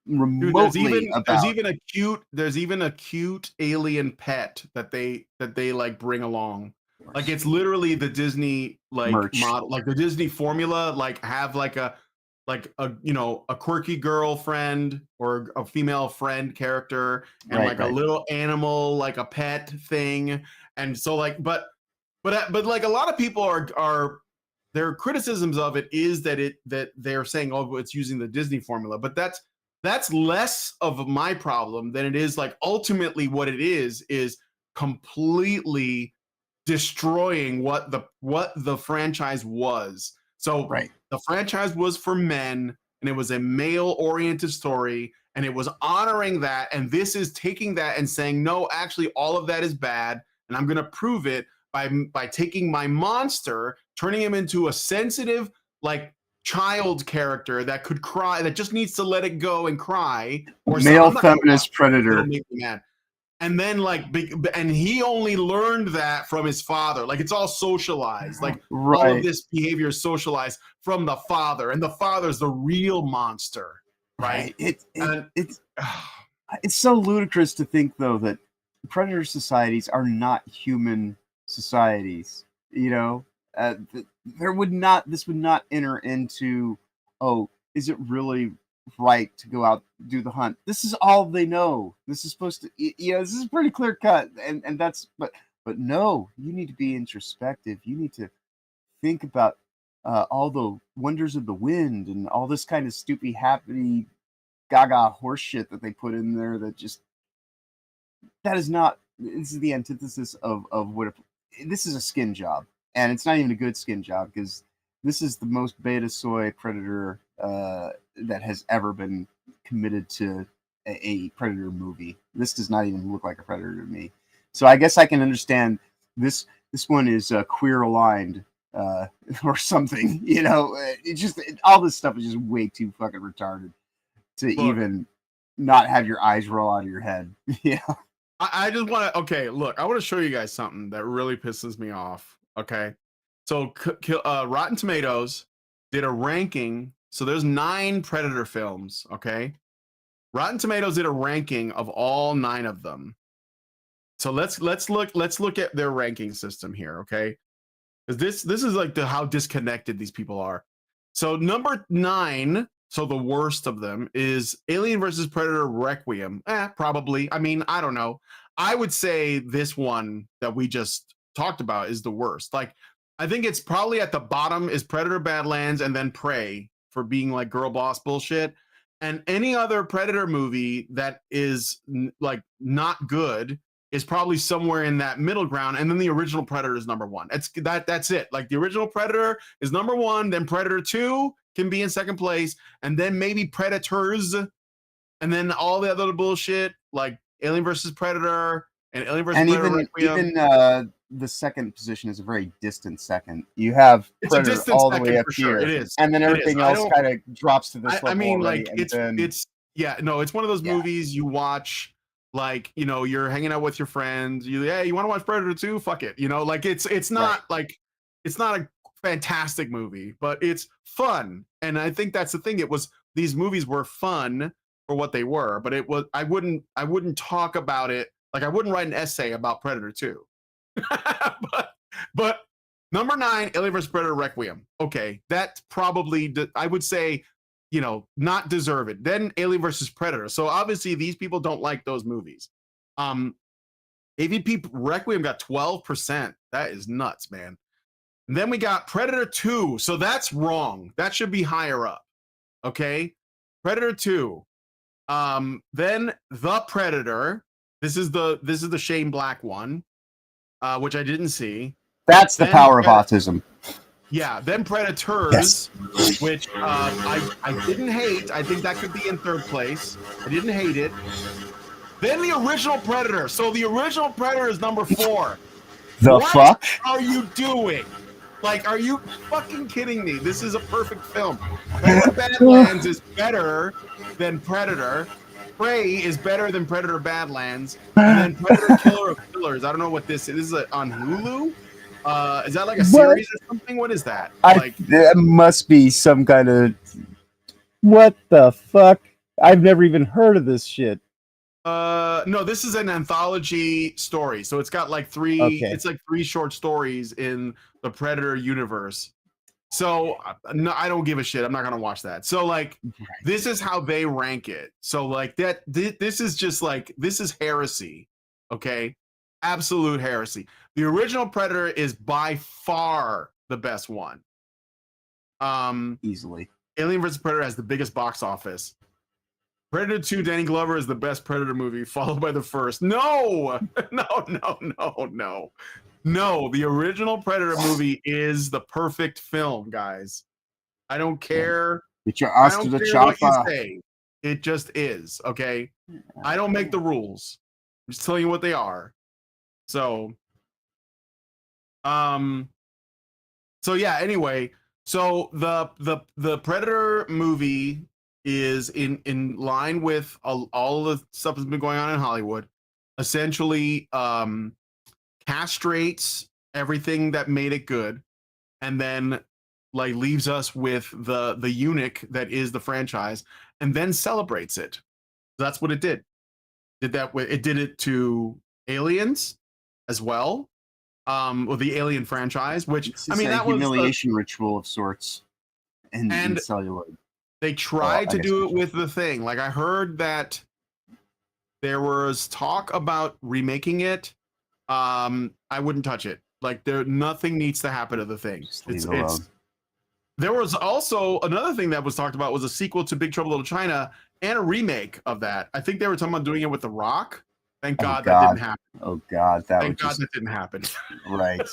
Dude, remotely about. there's even a cute alien pet that they like bring along. Like it's literally the Disney like Merch. model, like the Disney formula, like have like a you know, a quirky girlfriend or a female friend character and Right, like a little animal, like a pet thing. And so like but like a lot of people are their criticisms of it is that they're saying, oh, it's using the Disney formula, but that's less of my problem than it is like ultimately what it is completely destroying what the franchise was. So right. the franchise was for men and it was a male oriented story and it was honoring that, and this is taking that and saying no, actually all of that is bad and I'm going to prove it by taking my monster, turning him into a sensitive like child character that could cry, that just needs to let it go and cry, or Male feminist predator. it'll make me mad. And then and he only learned that from his father. Like it's all socialized. Like all of this behavior is socialized from the father, and the father's the real monster, right? It's so ludicrous to think though that predator societies are not human societies. You know, this would not enter into, oh, is it really right to go out do the hunt? This is all they know. This is supposed to, this is pretty clear cut, and that's but no, you need to be introspective. You need to think about all the wonders of the wind and all this kind of stupid happy gaga horse shit that they put in there that just this is the antithesis of what this is a skin job, and it's not even a good skin job because this is the most beta soy predator that has ever been committed to a predator movie. This does not even look like a predator to me. So I guess I can understand this one is queer aligned or something. All this stuff is just way too fucking retarded to even not have your eyes roll out of your head. Yeah. I just want to, okay, look, I want to show you guys something that really pisses me off. Okay. So Rotten Tomatoes did a ranking. So there's 9 Predator films. Okay. Rotten Tomatoes did a ranking of all 9 of them. So let's look at their ranking system here. Okay. Because this is like how disconnected these people are. So number 9, so the worst of them, is Alien vs. Predator Requiem. Probably. I mean, I don't know. I would say this one that we just talked about is the worst. Like, I think it's probably at the bottom is Predator Badlands and then Prey for being like girl boss bullshit. And any other Predator movie that is like not good is probably somewhere in that middle ground, and then the original Predator is number 1. That's it. Like the original Predator is number 1, then Predator 2 can be in second place, and then maybe Predators, and then all the other bullshit like Alien versus Predator and Alien versus Predator Requiem. Even the second position is a very distant second. You have Predator all the way up here, it is, and then everything else kind of drops to this level. I mean, already, like it's one of those movies you watch. Like, you're hanging out with your friends. You want to watch Predator 2? Fuck it. Like it's not like it's not a fantastic movie, but it's fun. And I think that's the thing. These movies were fun for what they were, but I wouldn't talk about it. Like I wouldn't write an essay about Predator 2. but number 9, Alien vs. Predator Requiem. Okay, that's probably I would say not deserve it. Then Alien versus Predator. So obviously these people don't like those movies. AVP Requiem got 12%. That is nuts, man. And then we got Predator 2. So that's wrong. That should be higher up. Okay. Predator 2. Then The Predator. This is the Shane Black one, which I didn't see. That's the power of autism. Yeah, then Predators, which I didn't hate. I think that could be in third place. I didn't hate it. Then the original Predator. So the original Predator is number 4. The what fuck are you doing? Like, are you fucking kidding me? This is a perfect film. Predator Badlands is better than Predator. Prey is better than Predator Badlands. And then Predator Killer of Killers. I don't know what this is. This is on Hulu? Is that like a series or something? What is that? That must be some kind of... What the fuck? I've never even heard of this shit. No, this is an anthology story. So it's got like 3 it's like 3 short stories in the Predator universe. So no, I don't give a shit. I'm not gonna watch that. So like, this is how they rank it. So like that, this is just like, this is heresy. Okay, absolute heresy. The original Predator is by far the best one. Easily. Alien vs Predator has the biggest box office. Predator 2, Danny Glover is the best Predator movie, followed by the first. No, no. The original Predator movie is the perfect film, guys. I don't care. Get your ass to the chopper. What you say. It just is, okay? I don't make the rules. I'm just telling you what they are. So yeah, anyway, so the Predator movie is in line with all the stuff that's been going on in Hollywood. Essentially, castrates everything that made it good, and then like leaves us with the eunuch that is the franchise, and then celebrates it. That's what it did. It did it to Aliens as well, or the Alien franchise, which I mean, that humiliation ritual of sorts, and celluloid. They tried to do it with the Thing. Like, I heard that there was talk about remaking it. I wouldn't touch it. Like, nothing needs to happen to the Thing. There was also another thing that was talked about was a sequel to Big Trouble in Little China and a remake of that. I think they were talking about doing it with The Rock. Thank God that didn't happen. Oh God, thank God that didn't happen. Right.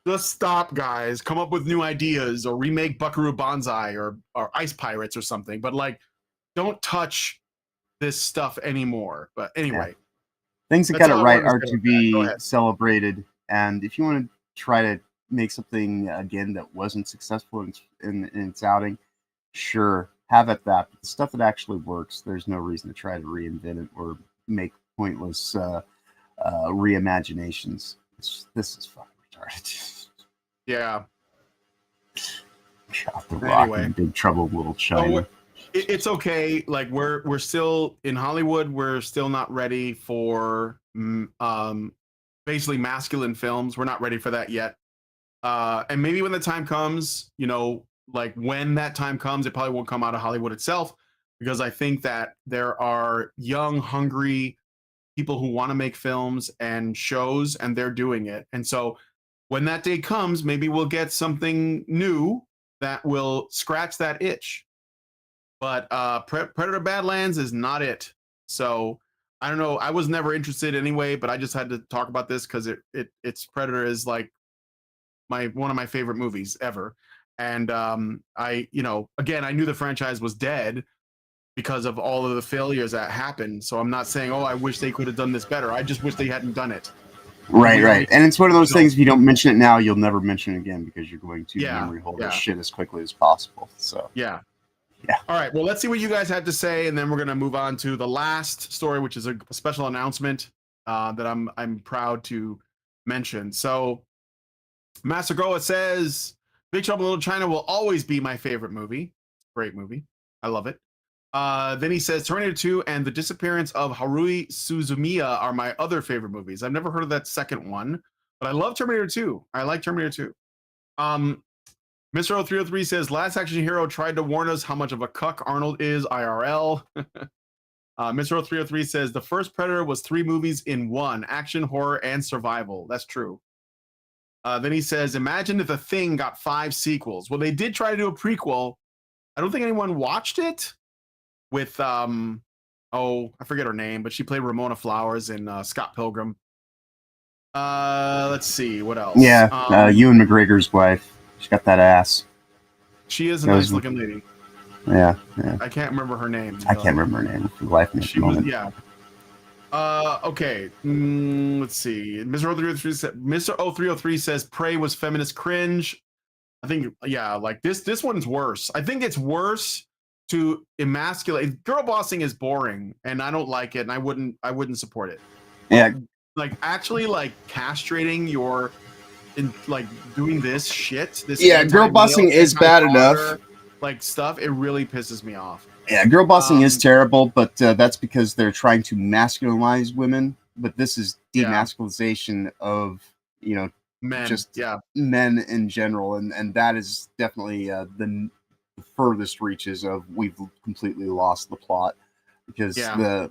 Just stop, guys. Come up with new ideas, or remake Buckaroo Banzai or Ice Pirates or something. But like, don't touch this stuff anymore. But anyway, things that got it right are to be celebrated. And if you want to try to make something again that wasn't successful in its outing, sure, have at that. But the stuff that actually works, there's no reason to try to reinvent it or make pointless reimaginations. This is fucking retarded. Yeah. God, The Rock in Big Trouble in Little China. So it's okay. Like, we're still in Hollywood. We're still not ready for basically masculine films. We're not ready for that yet. And maybe when the time comes, like when that time comes, it probably won't come out of Hollywood itself, because I think that there are young, hungry people who want to make films and shows, and they're doing it. And so when that day comes, maybe we'll get something new that will scratch that itch. But Predator Badlands is not it. So I don't know. I was never interested anyway, but I just had to talk about this because it's Predator is like one of my favorite movies ever. And again, I knew the franchise was dead because of all of the failures that happened. So I'm not saying, I wish they could have done this better. I just wish they hadn't done it. Right. And it's one of those things, if you don't mention it now, you'll never mention it again, because you're going to memory hold this shit as quickly as possible. So yeah. All right. Well, let's see what you guys have to say, and then we're going to move on to the last story, which is a special announcement that I'm proud to mention. So Master Goa says Big Trouble in Little China will always be my favorite movie. Great movie. I love it. Then he says Terminator 2 and The Disappearance of Haruhi Suzumiya are my other favorite movies. I've never heard of that second one, but I love Terminator 2. I like Terminator 2. Mr. 0303 says Last Action Hero tried to warn us how much of a cuck Arnold is IRL. Mr. 0303 says the first Predator was 3 movies in one: action, horror, and survival. That's true. Then he says, imagine if The Thing got 5 sequels. Well, they did try to do a prequel. I don't think anyone watched it. With I forget her name, but she played Ramona Flowers in Scott Pilgrim. Let's see what else. Yeah, Ewan McGregor's wife. She's got that ass. She is a nice looking lady. Yeah. I can't remember her name. I can't remember her name for the life of me. She was, yeah. Okay. Let's see. Mr. 0303 says Prey was feminist cringe. I think, yeah, like this one's worse. I think it's worse to emasculate. Girl bossing is boring, and I don't like it, and I wouldn't support it. Yeah. Like actually, like castrating your, like doing this shit. This girl bossing is bad enough. Like stuff, it really pisses me off. Yeah, girl bossing is terrible, but that's because they're trying to masculinize women. But this is demasculization of men, just men in general, and that is definitely the furthest reaches of we've completely lost the plot because now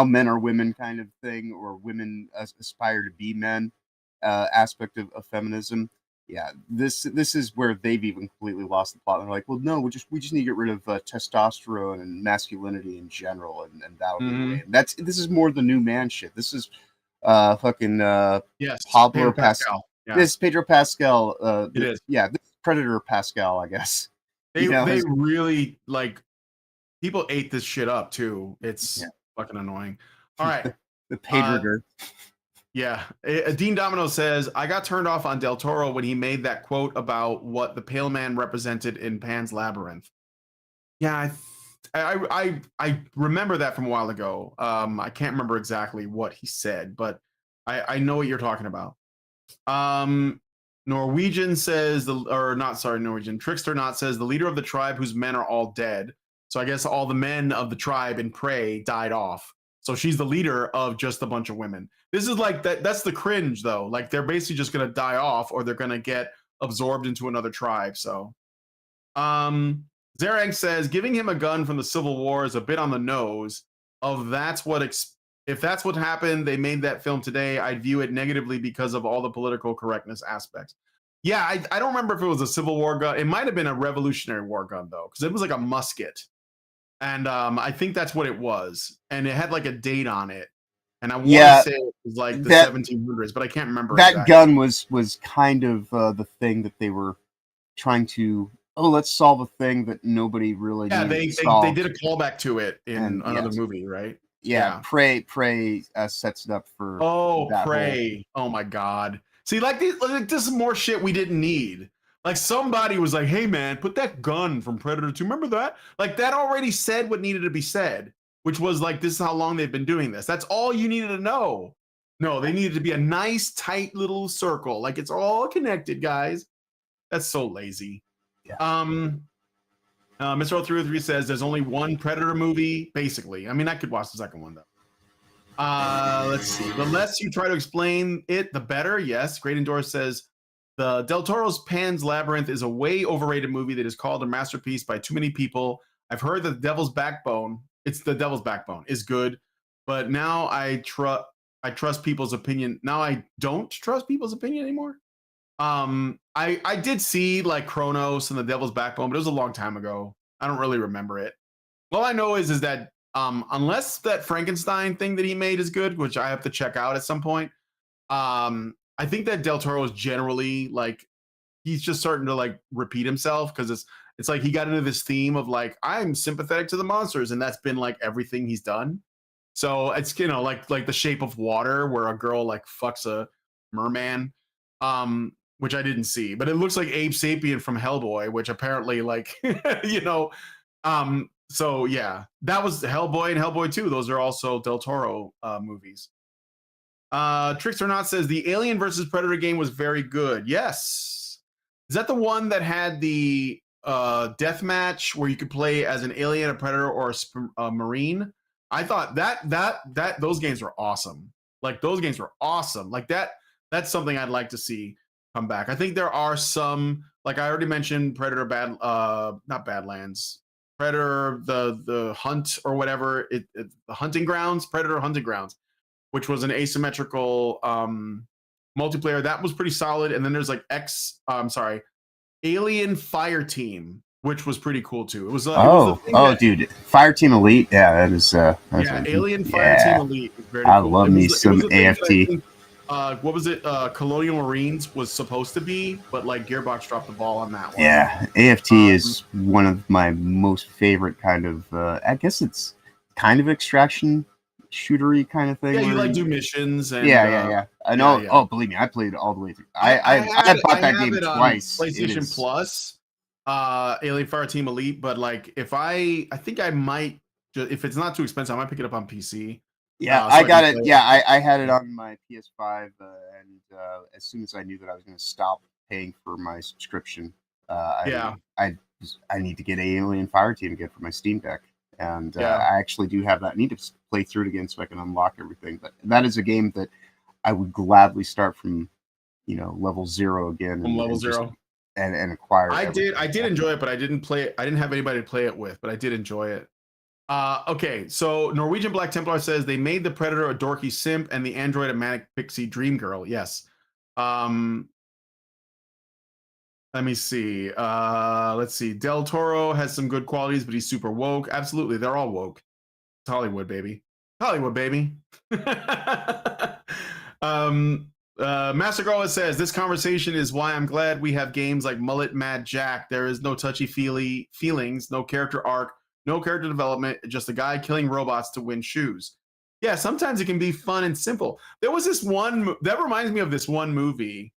men are women kind of thing, or women aspire to be men aspect of feminism. Yeah, this is where they've even completely lost the plot. They're like, well, no, we just need to get rid of testosterone and masculinity in general, and that'll be the way. And this is more the new man shit. This is fucking Pablo Pascal. Yeah. This is Pedro Pascal. It is. Yeah, this is Predator Pascal, I guess. They really like people ate this shit up too. It's fucking annoying. All right, the Pedro. Yeah. Dean Domino says, I got turned off on Del Toro when he made that quote about what the pale man represented in Pan's Labyrinth. Yeah, I remember that from a while ago. I can't remember exactly what he said, but I know what you're talking about. Norwegian says, Trickster Not says, the leader of the tribe whose men are all dead. So I guess all the men of the tribe in Prey died off. So she's the leader of just a bunch of women. This is like that's the cringe though. Like they're basically just gonna die off or they're gonna get absorbed into another tribe. So Zarang says giving him a gun from the Civil War is a bit on the nose of if that's what happened, they made that film today, I'd view it negatively because of all the political correctness aspects. Yeah, I don't remember if it was a Civil War gun. It might have been a Revolutionary War gun though, because it was like a musket. And I think that's what it was. And it had like a date on it. And I want to say it was like the 1700s, but I can't remember. That exactly. Gun was kind of the thing that they were trying to, let's solve a thing that nobody really they did a callback to it in another movie, right? Yeah. Prey sets it up for Prey. Oh my God. See, this is more shit we didn't need. Like somebody was like, hey man, put that gun from Predator 2. Remember that? Like that already said what needed to be said, which was like, this is how long they've been doing this. That's all you needed to know. No, they needed to be a nice, tight little circle. Like it's all connected, guys. That's so lazy. Yeah. Mr. 0303 says there's only one Predator movie, basically. I mean, I could watch the second one though. Let's see. The less you try to explain it, the better. Yes. Great Endor says, the Del Toro's Pan's Labyrinth is a way overrated movie that is called a masterpiece by too many people. I've heard that The Devil's Backbone is good, but now I trust people's opinion. Now I don't trust people's opinion anymore. I did see like Kronos and The Devil's Backbone, but it was a long time ago. I don't really remember it. All I know is that unless that Frankenstein thing that he made is good, which I have to check out at some point, I think that Del Toro is generally like he's just starting to like repeat himself because it's like he got into this theme of like I'm sympathetic to the monsters, and that's been like everything he's done. So it's like The Shape of Water where a girl like fucks a merman, which I didn't see, but it looks like Abe Sapien from Hellboy, which apparently like so yeah, that was Hellboy and Hellboy 2. Those are also Del Toro movies. Tricks or Not says the Alien versus Predator game was very good. Yes. Is that the one that had the death match where you could play as an alien, a predator, or a marine? I thought that those games were awesome. Like those games were awesome. Like that's something I'd like to see come back. I think there are some, like I already mentioned, Predator not Badlands. Predator the hunt or whatever, the hunting grounds, Predator hunting grounds, which was an asymmetrical multiplayer. That was pretty solid. And then there's like Alien Fireteam, which was pretty cool too. It was dude, Fireteam Elite. Yeah, that is Alien Fireteam Elite is very cool. I love me some AFT. what was it? Colonial Marines was supposed to be, but like Gearbox dropped the ball on that one. Yeah, AFT is one of my most favorite kind of. I guess it's kind of extraction shootery kind of thing. Yeah, you like do missions and yeah. I know. Yeah. Oh, believe me, I played all the way through. I bought that game it twice. on PlayStation Plus, Alien Fireteam Elite. But like, if I think I might, if it's not too expensive, I might pick it up on PC. Yeah, so I got it. Yeah, I had it on my PS5, and as soon as I knew that I was going to stop paying for my subscription, I need to get Alien Fireteam again for my Steam Deck, and I actually do have that. I need to play through it again so I can unlock everything. But that is a game that I would gladly start from, level 0 again. From level 0. And acquire. I did enjoy it, but I didn't play it. I didn't have anybody to play it with, but I did enjoy it. Okay, so Norwegian Black Templar says they made the Predator a dorky simp and the android a manic pixie dream girl. Yes. Let me see. Let's see. Del Toro has some good qualities, but he's super woke. Absolutely, they're all woke. It's Hollywood, baby. Hollywood, baby. Master Gola says this conversation is why I'm glad we have games like Mullet Mad Jack. There is no touchy-feely feelings, no character arc, no character development, just a guy killing robots to win shoes. Yeah, sometimes it can be fun and simple. There was this one that reminds me of this one movie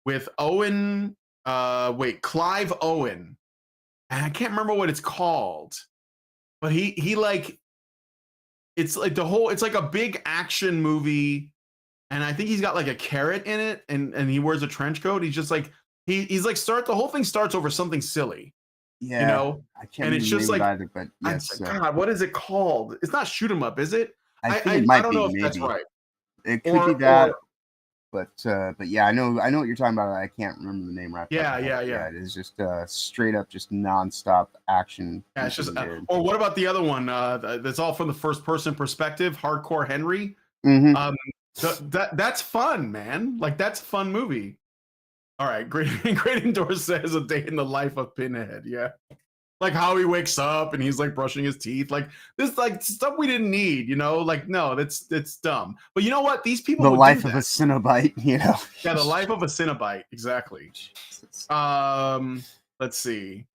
with Clive Owen. And I can't remember what it's called. But he like it's like it's like a big action movie, and I think he's got like a carrot in it, and he wears a trench coat. He's just like he's like the whole thing starts over something silly. Yeah, I can't and it's just like either, but yes, God, what is it called? It's not shoot 'em up, is it? I think it might don't be, know if maybe. that's right. It could be that, but yeah, I know what you're talking about. I can't remember the name right. Yeah. It is just straight up, just nonstop action. Yeah, it's just. Or what about the other one? That's all from the first person perspective. Hardcore Henry. Mm-hmm. That's fun, man. Like that's a fun movie. All right, Great Indoor says a day in the life of Pinhead. Yeah, like how he wakes up and he's like brushing his teeth. Like this, like stuff we didn't need. Like no, that's dumb. But you know what? These people. The life of a Cenobite. Yeah, the life of a Cenobite. Exactly. Let's see.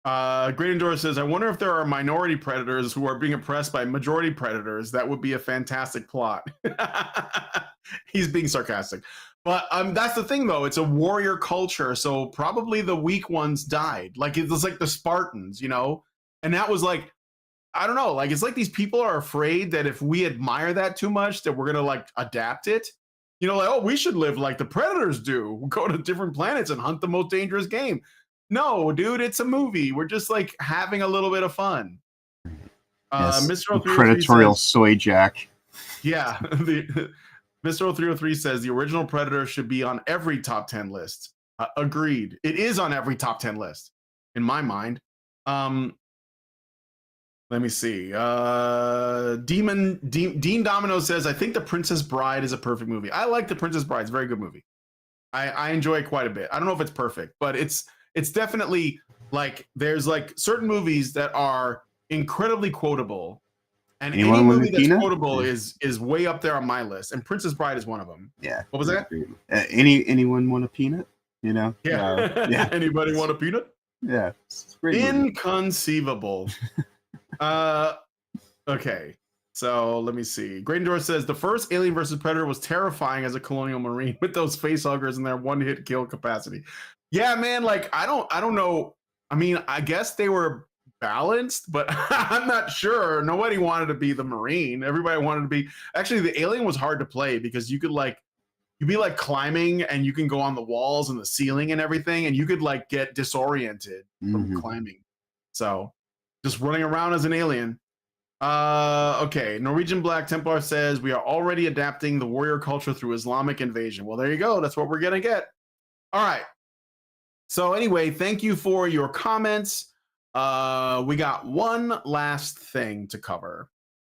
Great Endor says, I wonder if there are minority predators who are being oppressed by majority predators. That would be a fantastic plot. He's being sarcastic. But that's the thing, though. It's a warrior culture, so probably the weak ones died. Like, it's like the Spartans, And that was like, I don't know. Like, it's like these people are afraid that if we admire that too much, that we're going to, like, adapt it. Like, oh, we should live like the predators do. We'll go to different planets and hunt the most dangerous game. No, dude, it's a movie. We're just like having a little bit of fun. Yes, Mr. Predatorial says, soy jack. Yeah, Mr. 303 says the original Predator should be on every top 10 list. Agreed. It is on every top 10 list, in my mind. Let me see. Dean Domino says, I think The Princess Bride is a perfect movie. I like The Princess Bride. It's a very good movie. I enjoy it quite a bit. I don't know if it's perfect, but it's definitely like there's like certain movies that are incredibly quotable, and any movie that's quotable is way up there on my list. And Princess Bride is one of them. Yeah. What was that? Anyone want a peanut? Yeah. Yeah. Anybody want a peanut? Yeah. It's great. Inconceivable. Okay. So let me see. Great Endor says the first Alien vs. Predator was terrifying as a colonial marine with those face huggers and their one-hit kill capacity. Yeah, man. Like I don't know. I mean, I guess they were balanced, but I'm not sure. Nobody wanted to be the Marine. Everybody wanted to be. Actually, the Alien was hard to play because you could you'd be like climbing and you can go on the walls and the ceiling and everything, and you could like get disoriented from climbing. So just running around as an alien. Okay. Norwegian Black Templar says we are already adapting the warrior culture through Islamic invasion. Well, there you go. That's what we're gonna get. All right. So anyway, thank you for your comments. We got one last thing to cover,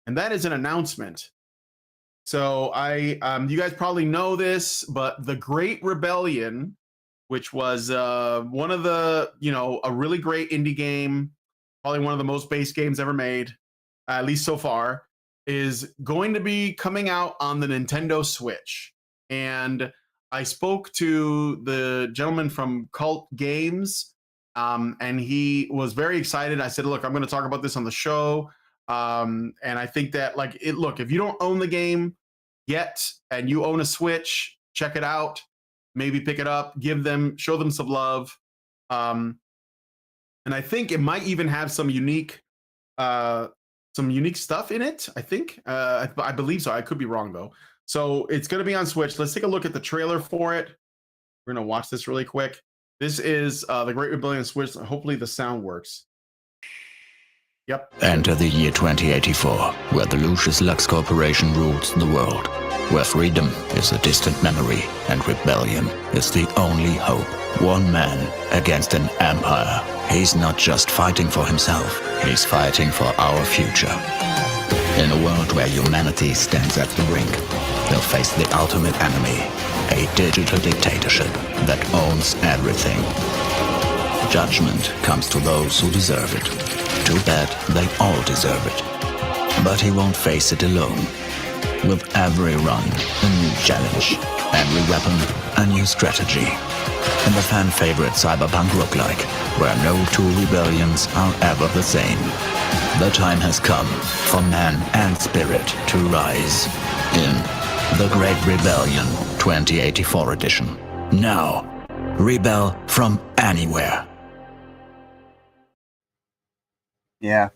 and that is an announcement. So you guys probably know this, but the Great Rebellion, which was one of the, a really great indie game, probably one of the most base games ever made, at least so far. is going to be coming out on the Nintendo Switch. And I spoke to the gentleman from Cult Games, and he was very excited. I said, look, I'm going to talk about this on the show. And I think that, like, look, if you don't own the game yet and you own a Switch, check it out. Maybe pick it up, show them some love. And I think it might even have some unique stuff in it. I think I believe so. I could be wrong though. So it's going to be on Switch. Let's take a look at the trailer for it. We're going to watch this really quick. This is the Great Rebellion Switch. Hopefully the sound works. Yep. Enter the year 2084, where the Lucius Lux Corporation rules the world, where freedom is a distant memory and rebellion is the only hope. One man against an empire. He's not just fighting for himself, he's fighting for our future. In a world where humanity stands at the brink, they'll face the ultimate enemy, a digital dictatorship that owns everything. Judgment comes to those who deserve it. Too bad they all deserve it. But he won't face it alone. With every run, a new challenge. Every weapon, a new strategy. In the fan-favorite cyberpunk roguelike, where no two rebellions are ever the same. The time has come for man and spirit to rise in The Great Rebellion 2084 edition. Now, rebel from anywhere. Yeah,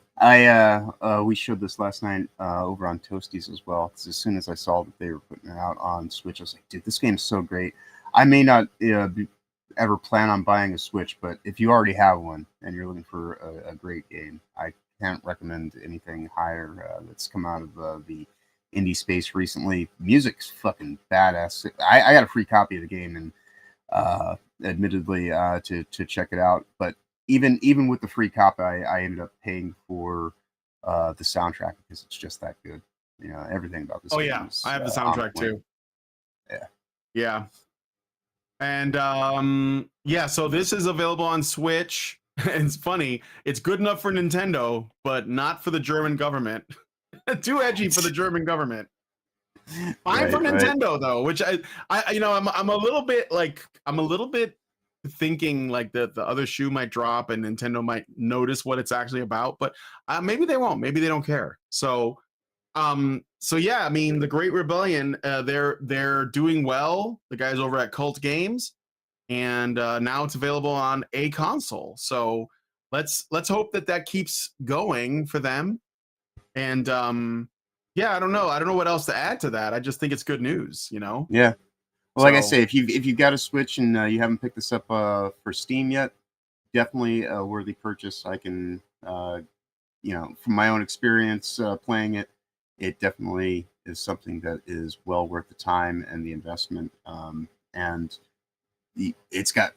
we showed this last night over on Toasties as well. Because as soon as I saw that they were putting it out on Switch, I was like, dude, this game's so great. I may not ever plan on buying a Switch, but if you already have one and you're looking for a great game, I can't recommend anything higher that's come out of the indie space recently. Music's fucking badass. I got a free copy of the game and admittedly to check it out, but even with the free copy, I ended up paying for the soundtrack because it's just that good. You know, everything about this. Oh game yeah, is, I have the soundtrack too. Yeah. And yeah, so this is available on Switch. It's funny. It's good enough for Nintendo, but not for the German government. Too edgy for the German government. Fine for Nintendo though, which I you know, I'm a little bit thinking like the other shoe might drop and Nintendo might notice what it's actually about, but maybe they won't. Maybe they don't care. So yeah, I mean, the Great Rebellion, they're doing well. The guys over at Cult Games, and now it's available on a console. So let's hope that keeps going for them. And yeah, I don't know what else to add to that. I just think it's good news, you know. Yeah. Well, like I say, if you've got a Switch and you haven't picked this up for Steam yet, definitely a worthy purchase. I can, you know, from my own experience playing it, it definitely is something that is well worth the time and the investment. And it's got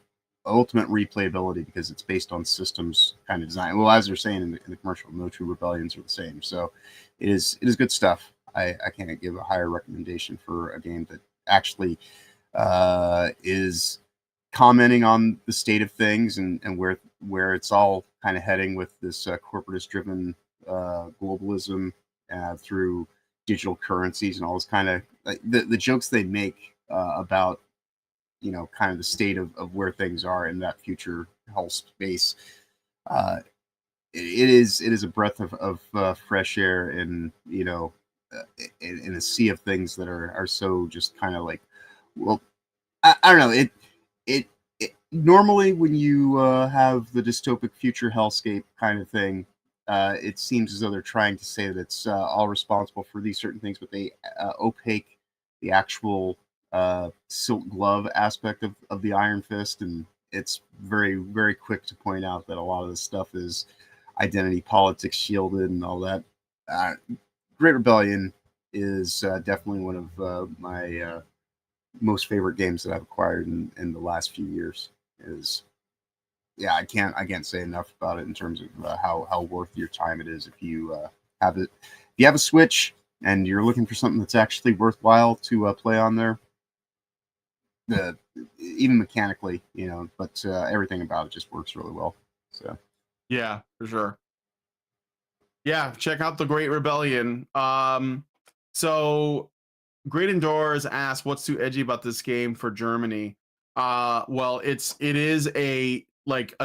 ultimate replayability because it's based on systems kind of design. Well, as they're saying in the commercial, no two rebellions are the same. So it is good stuff. I can't give a higher recommendation for a game that actually is commenting on the state of things and where it's all kind of heading with this corporatist driven globalism through digital currencies and all this kind of like the jokes they make about, you know, kind of the state of where things are in that future health space. It is a breath of fresh air and, you know, in a sea of things that are so just kind of like, well, I don't know. It normally when you have the dystopic future hellscape kind of thing, it seems as though they're trying to say that it's all responsible for these certain things, but they opaque the actual silk glove aspect of the Iron Fist, and it's very, very quick to point out that a lot of this stuff is identity politics shielded and all that. Great Rebellion is definitely one of my most favorite games that I've acquired in the last few years. Is yeah, I can't say enough about it in terms of how worth your time it is if you have it. If you have a Switch and you're looking for something that's actually worthwhile to play on there, even mechanically, you know, but everything about it just works really well. So yeah, for sure. Yeah, check out the Great Rebellion. So Great Indoors asked, "What's too edgy about this game for Germany?" Well, it is a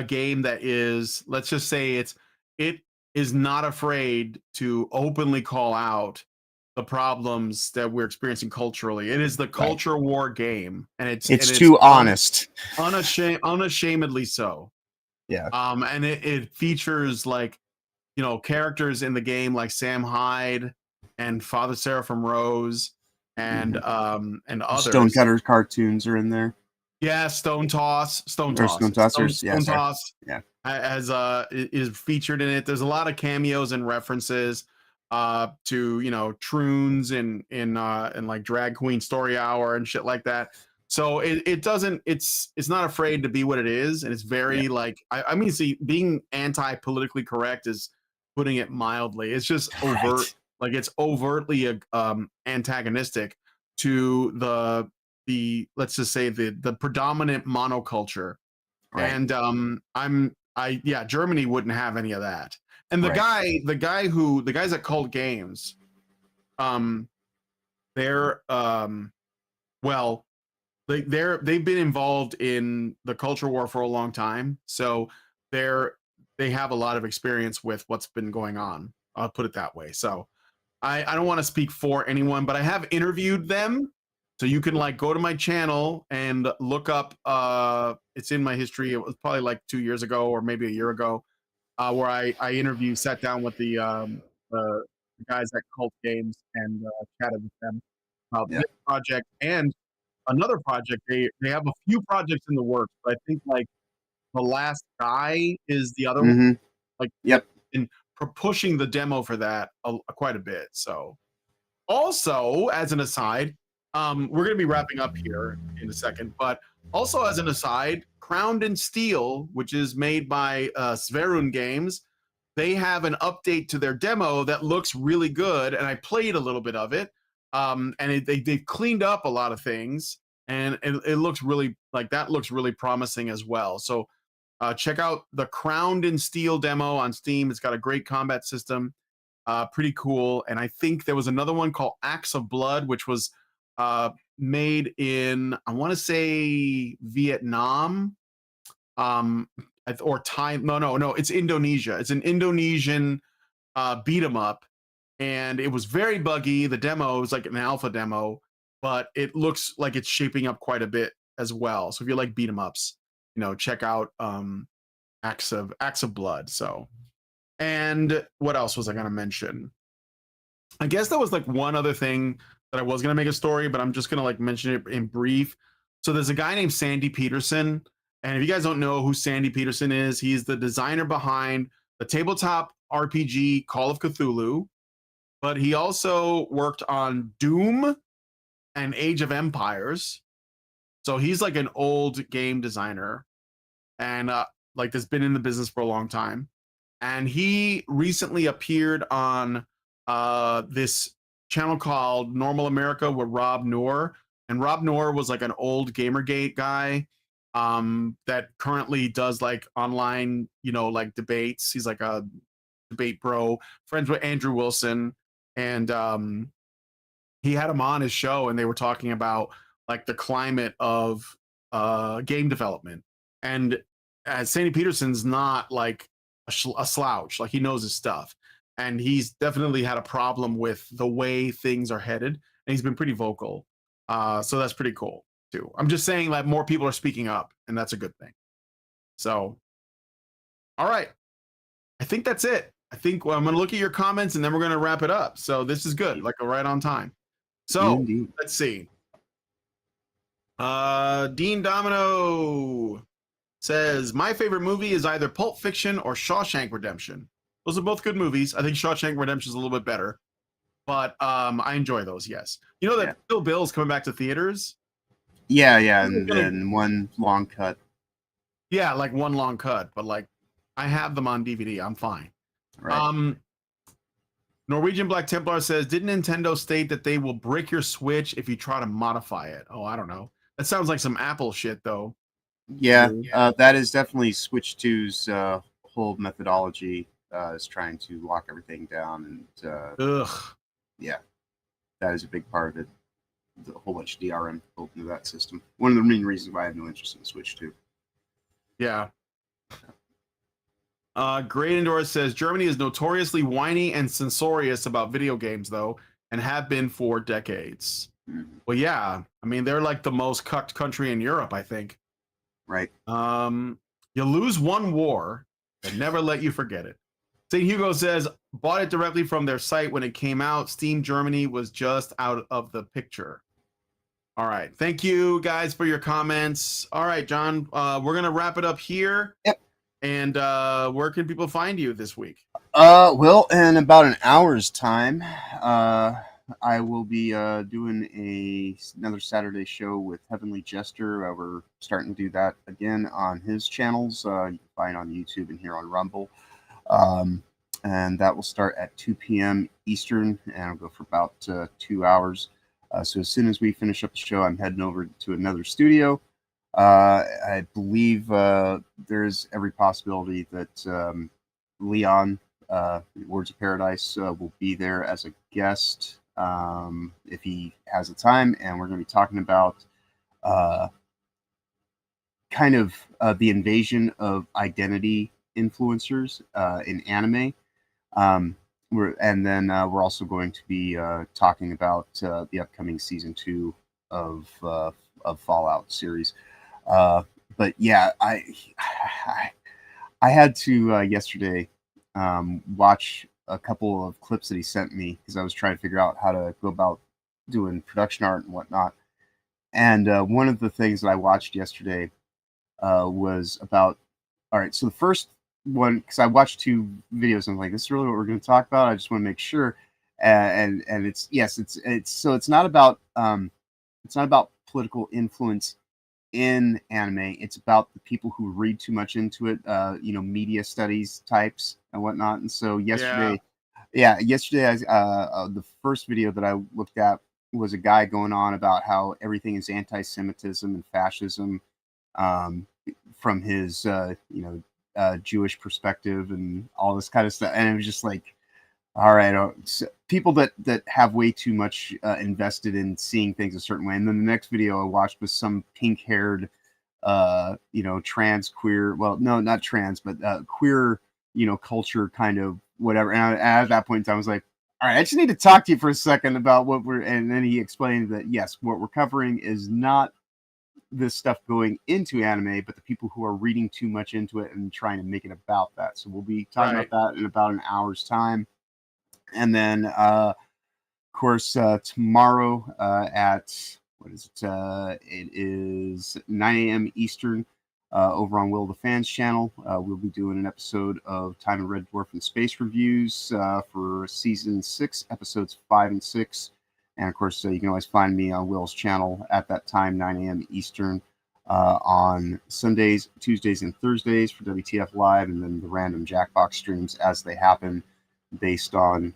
game that is, let's just say it is not afraid to openly call out the problems that we're experiencing culturally. It is the Right. culture war game, and It's too honest. unashamedly so. Yeah. And it features like, characters in the game like Sam Hyde and Father Sarah from Rose and others. Stonecutter cartoons are in there. Yeah, Stone Toss, Or Stone Tossers. Yeah, Stone sorry. Toss Yeah. is featured in it. There's a lot of cameos and references to troons in like Drag Queen Story Hour and shit like that. So it doesn't it's not afraid to be what it is, and it's very like I mean, see, being anti-politically correct is putting it mildly. It's just overt, Right. like it's overtly antagonistic to the let's just say the predominant monoculture. Right. And Germany wouldn't have any of that. And the Right. guys at Cult Games, they're well, they've been involved in the culture war for a long time, so they have a lot of experience with what's been going on. I'll put it that way. So I don't want to speak for anyone, but I have interviewed them. So you can like go to my channel and look up it's in my history. It was probably like 2 years ago or maybe a year ago, where I sat down with the guys at Cult Games and chatted with them about Yeah. this project and another project. They have a few projects in the works, but I think like The Last Guy is the other one. Mm-hmm. Like, Yep. and pushing the demo for that quite a bit. So also, as an aside, we're going to be wrapping up here in a second, but also as an aside, Crowned in Steel, which is made by Sverun Games, they have an update to their demo that looks really good, and I played a little bit of it, and they've cleaned up a lot of things, and it looks really like that looks really promising as well. So check out the Crowned in Steel demo on Steam. It's got a great combat system, pretty cool. And I think there was another one called Acts of Blood, which was made in, I want to say, Vietnam, or Thai. No, it's Indonesia. It's an Indonesian beat 'em up, and it was very buggy. The demo is like an alpha demo, but it looks like it's shaping up quite a bit as well. So if you like beat 'em ups, check out Acts of Blood. So, and what else was I gonna mention? I guess that was like one other thing that I was gonna make a story, but I'm just gonna like mention it in brief. So there's a guy named Sandy Peterson, and if you guys don't know who Sandy Peterson is, he's the designer behind the tabletop RPG Call of Cthulhu, but he also worked on Doom and Age of Empires. So he's like an old game designer, and like has been in the business for a long time. And he recently appeared on this channel called Normal America with Rob Noor. And Rob Noor was like an old Gamergate guy that currently does like online, like debates. He's like a debate bro, friends with Andrew Wilson. And he had him on his show, and they were talking about like the climate of game development. And Sandy Peterson's not like a slouch. Like, he knows his stuff, and he's definitely had a problem with the way things are headed, and he's been pretty vocal. So that's pretty cool too. I'm just saying that more people are speaking up, and that's a good thing. So, all right, I think that's it. I think I'm going to look at your comments, and then we're going to wrap it up. So this is good, like a right on time. So Indeed. let's see. Dean Domino says, my favorite movie is either Pulp Fiction or Shawshank Redemption. Those are both good movies. I think Shawshank Redemption is a little bit better, but I enjoy those. Yes, you know that Kill Bill's coming back to theaters. Yeah, and then one long cut. Yeah, like one long cut, but like I have them on DVD. I'm fine. Right. Norwegian Black Templar says, didn't Nintendo state that they will brick your Switch if you try to modify it? Oh, I don't know. That sounds like some Apple shit, though. Yeah, that is definitely Switch 2's whole methodology. is trying to lock everything down, and Ugh. yeah, that is a big part of it. A whole bunch of DRM built into that system. One of the main reasons why I have no interest in the Switch too. Yeah. Great Endor says Germany is notoriously whiny and censorious about video games, though, and have been for decades. Well, yeah. I mean, they're like the most cucked country in Europe, I think. Right. You lose one war, and never let you forget it. St. Hugo says, bought it directly from their site when it came out. Steam Germany was just out of the picture. All right. Thank you guys for your comments. All right, John, we're going to wrap it up here. Yep. And where can people find you this week? Well, in about an hour's time, I will be doing another Saturday show with Heavenly Jester. We're starting to do that again on his channels. You can find on YouTube and here on Rumble. And that will start at 2 p.m. Eastern, and it'll go for about 2 hours. So as soon as we finish up the show, I'm heading over to another studio. I believe there's every possibility that Leon, Words of Paradise, will be there as a guest if he has the time, and we're going to be talking about kind of the invasion of identity influencers in anime. We're also going to be talking about the upcoming season 2 of Fallout series. But yeah, I had to yesterday watch a couple of clips that he sent me because I was trying to figure out how to go about doing production art and whatnot. And one of the things that I watched yesterday was about. All right, so the first one, because I watched 2 videos, and I'm like, this is really what we're going to talk about. I just want to make sure. And it's it's not about political influence in anime. It's about the people who read too much into it, media studies types and whatnot. And so yesterday, the first video that I looked at was a guy going on about how everything is anti-Semitism and fascism from his, Jewish perspective and all this kind of stuff. And it was just like, all right, so people that have way too much invested in seeing things a certain way. And then the next video I watched was some pink-haired, trans queer. Well, no, not trans, but queer, culture kind of whatever. And at that point in time, I was like, all right, I just need to talk to you for a second about what we're. And then he explained that yes, what we're covering is not this stuff going into anime, but the people who are reading too much into it and trying to make it about that. So we'll be talking about that in about an hour's time. And then, of course, tomorrow at, what is it? It is 9 a.m. Eastern over on Will the Fans channel. We'll be doing an episode of Time and Red Dwarf and Space Reviews for Season 6, Episodes 5 and 6. And, of course, you can always find me on Will's channel at that time, 9 a.m. Eastern, on Sundays, Tuesdays, and Thursdays for WTF Live, and then the random Jackbox streams as they happen, based on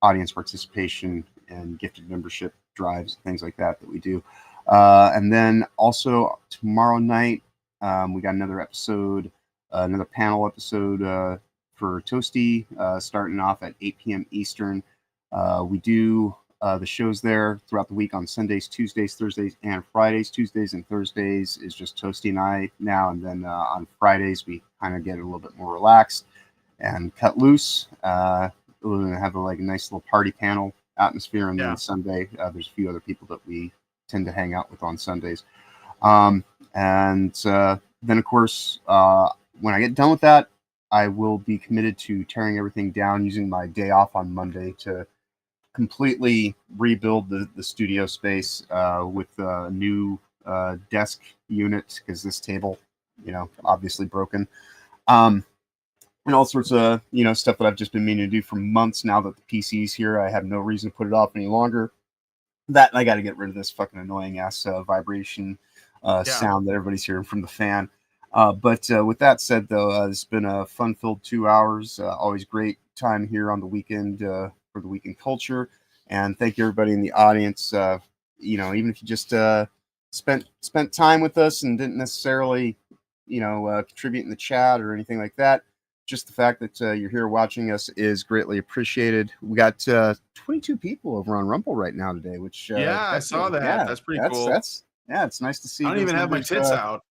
audience participation and gifted membership drives and things like that we do. And then also tomorrow night, we got another episode, another panel episode for Toasty, starting off at 8 p.m. Eastern. We do the shows there throughout the week on Sundays, Tuesdays, Thursdays, and Fridays. Tuesdays and Thursdays is just Toasty and I now, and then on Fridays we kind of get a little bit more relaxed and cut loose. We're going to have a nice little party panel atmosphere, and then Sunday there's a few other people that we tend to hang out with on Sundays. And then, of course, when I get done with that, I will be committed to tearing everything down, using my day off on Monday to completely rebuild the studio space with a new desk unit, because this table, obviously broken. And all sorts of, stuff that I've just been meaning to do for months now that the PC's here. I have no reason to put it off any longer. That, and I got to get rid of this fucking annoying ass vibration sound that everybody's hearing from the fan. But with that said, though, it's been a fun-filled 2 hours. Always great time here on the weekend for the Weekend Culture. And thank you, everybody in the audience. Even if you just spent time with us and didn't necessarily, contribute in the chat or anything like that, just the fact that you're here watching us is greatly appreciated. We got 22 people over on Rumble right now today, which I saw that. Yeah, that's pretty cool. Yeah, it's nice to see. I don't even have my tits out.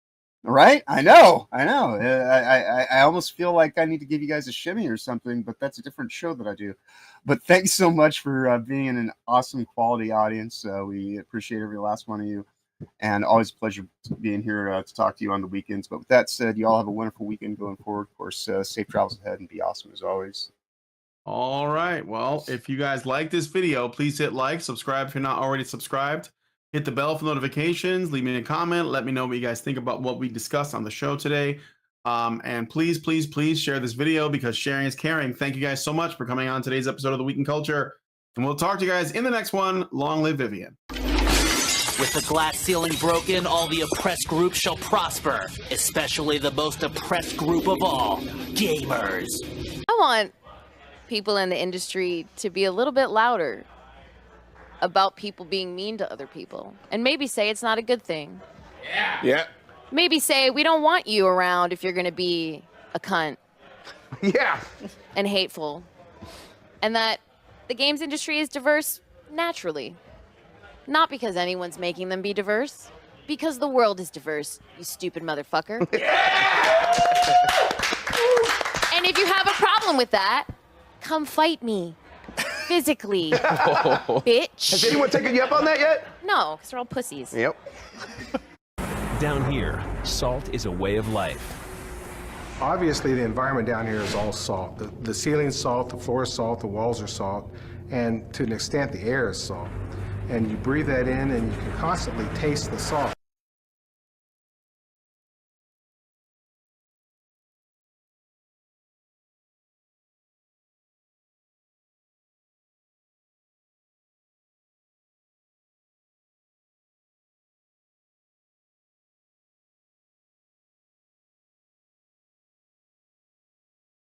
Right? I know. I almost feel like I need to give you guys a shimmy or something, but that's a different show that I do. But thanks so much for being an awesome quality audience. We appreciate every last one of you, and always a pleasure being here to talk to you on the weekends. But with that said, you all have a wonderful weekend going forward. Of course, safe travels ahead and be awesome as always. All right. Well, if you guys like this video, please hit like, subscribe if you're not already subscribed. Hit the bell for notifications. Leave me a comment. Let me know what you guys think about what we discussed on the show today. And please, please, please share this video because sharing is caring. Thank you guys so much for coming on today's episode of The Week in Culture. And we'll talk to you guys in the next one. Long live Vivian. With the glass ceiling broken, all the oppressed groups shall prosper, especially the most oppressed group of all, gamers. I want people in the industry to be a little bit louder about people being mean to other people, and maybe say it's not a good thing. Yeah. Maybe say we don't want you around if you're going to be a cunt. Yeah. And hateful. And that the games industry is diverse naturally. Not because anyone's making them be diverse, because the world is diverse, you stupid motherfucker. And if you have a problem with that, come fight me. Physically, bitch. Has anyone taken you up on that yet? No, because they're all pussies. Yep. Down here, salt is a way of life. Obviously, the environment down here is all salt. The ceiling's salt, the floor is salt, the walls are salt, and to an extent, the air is salt. And you breathe that in, and you can constantly taste the salt.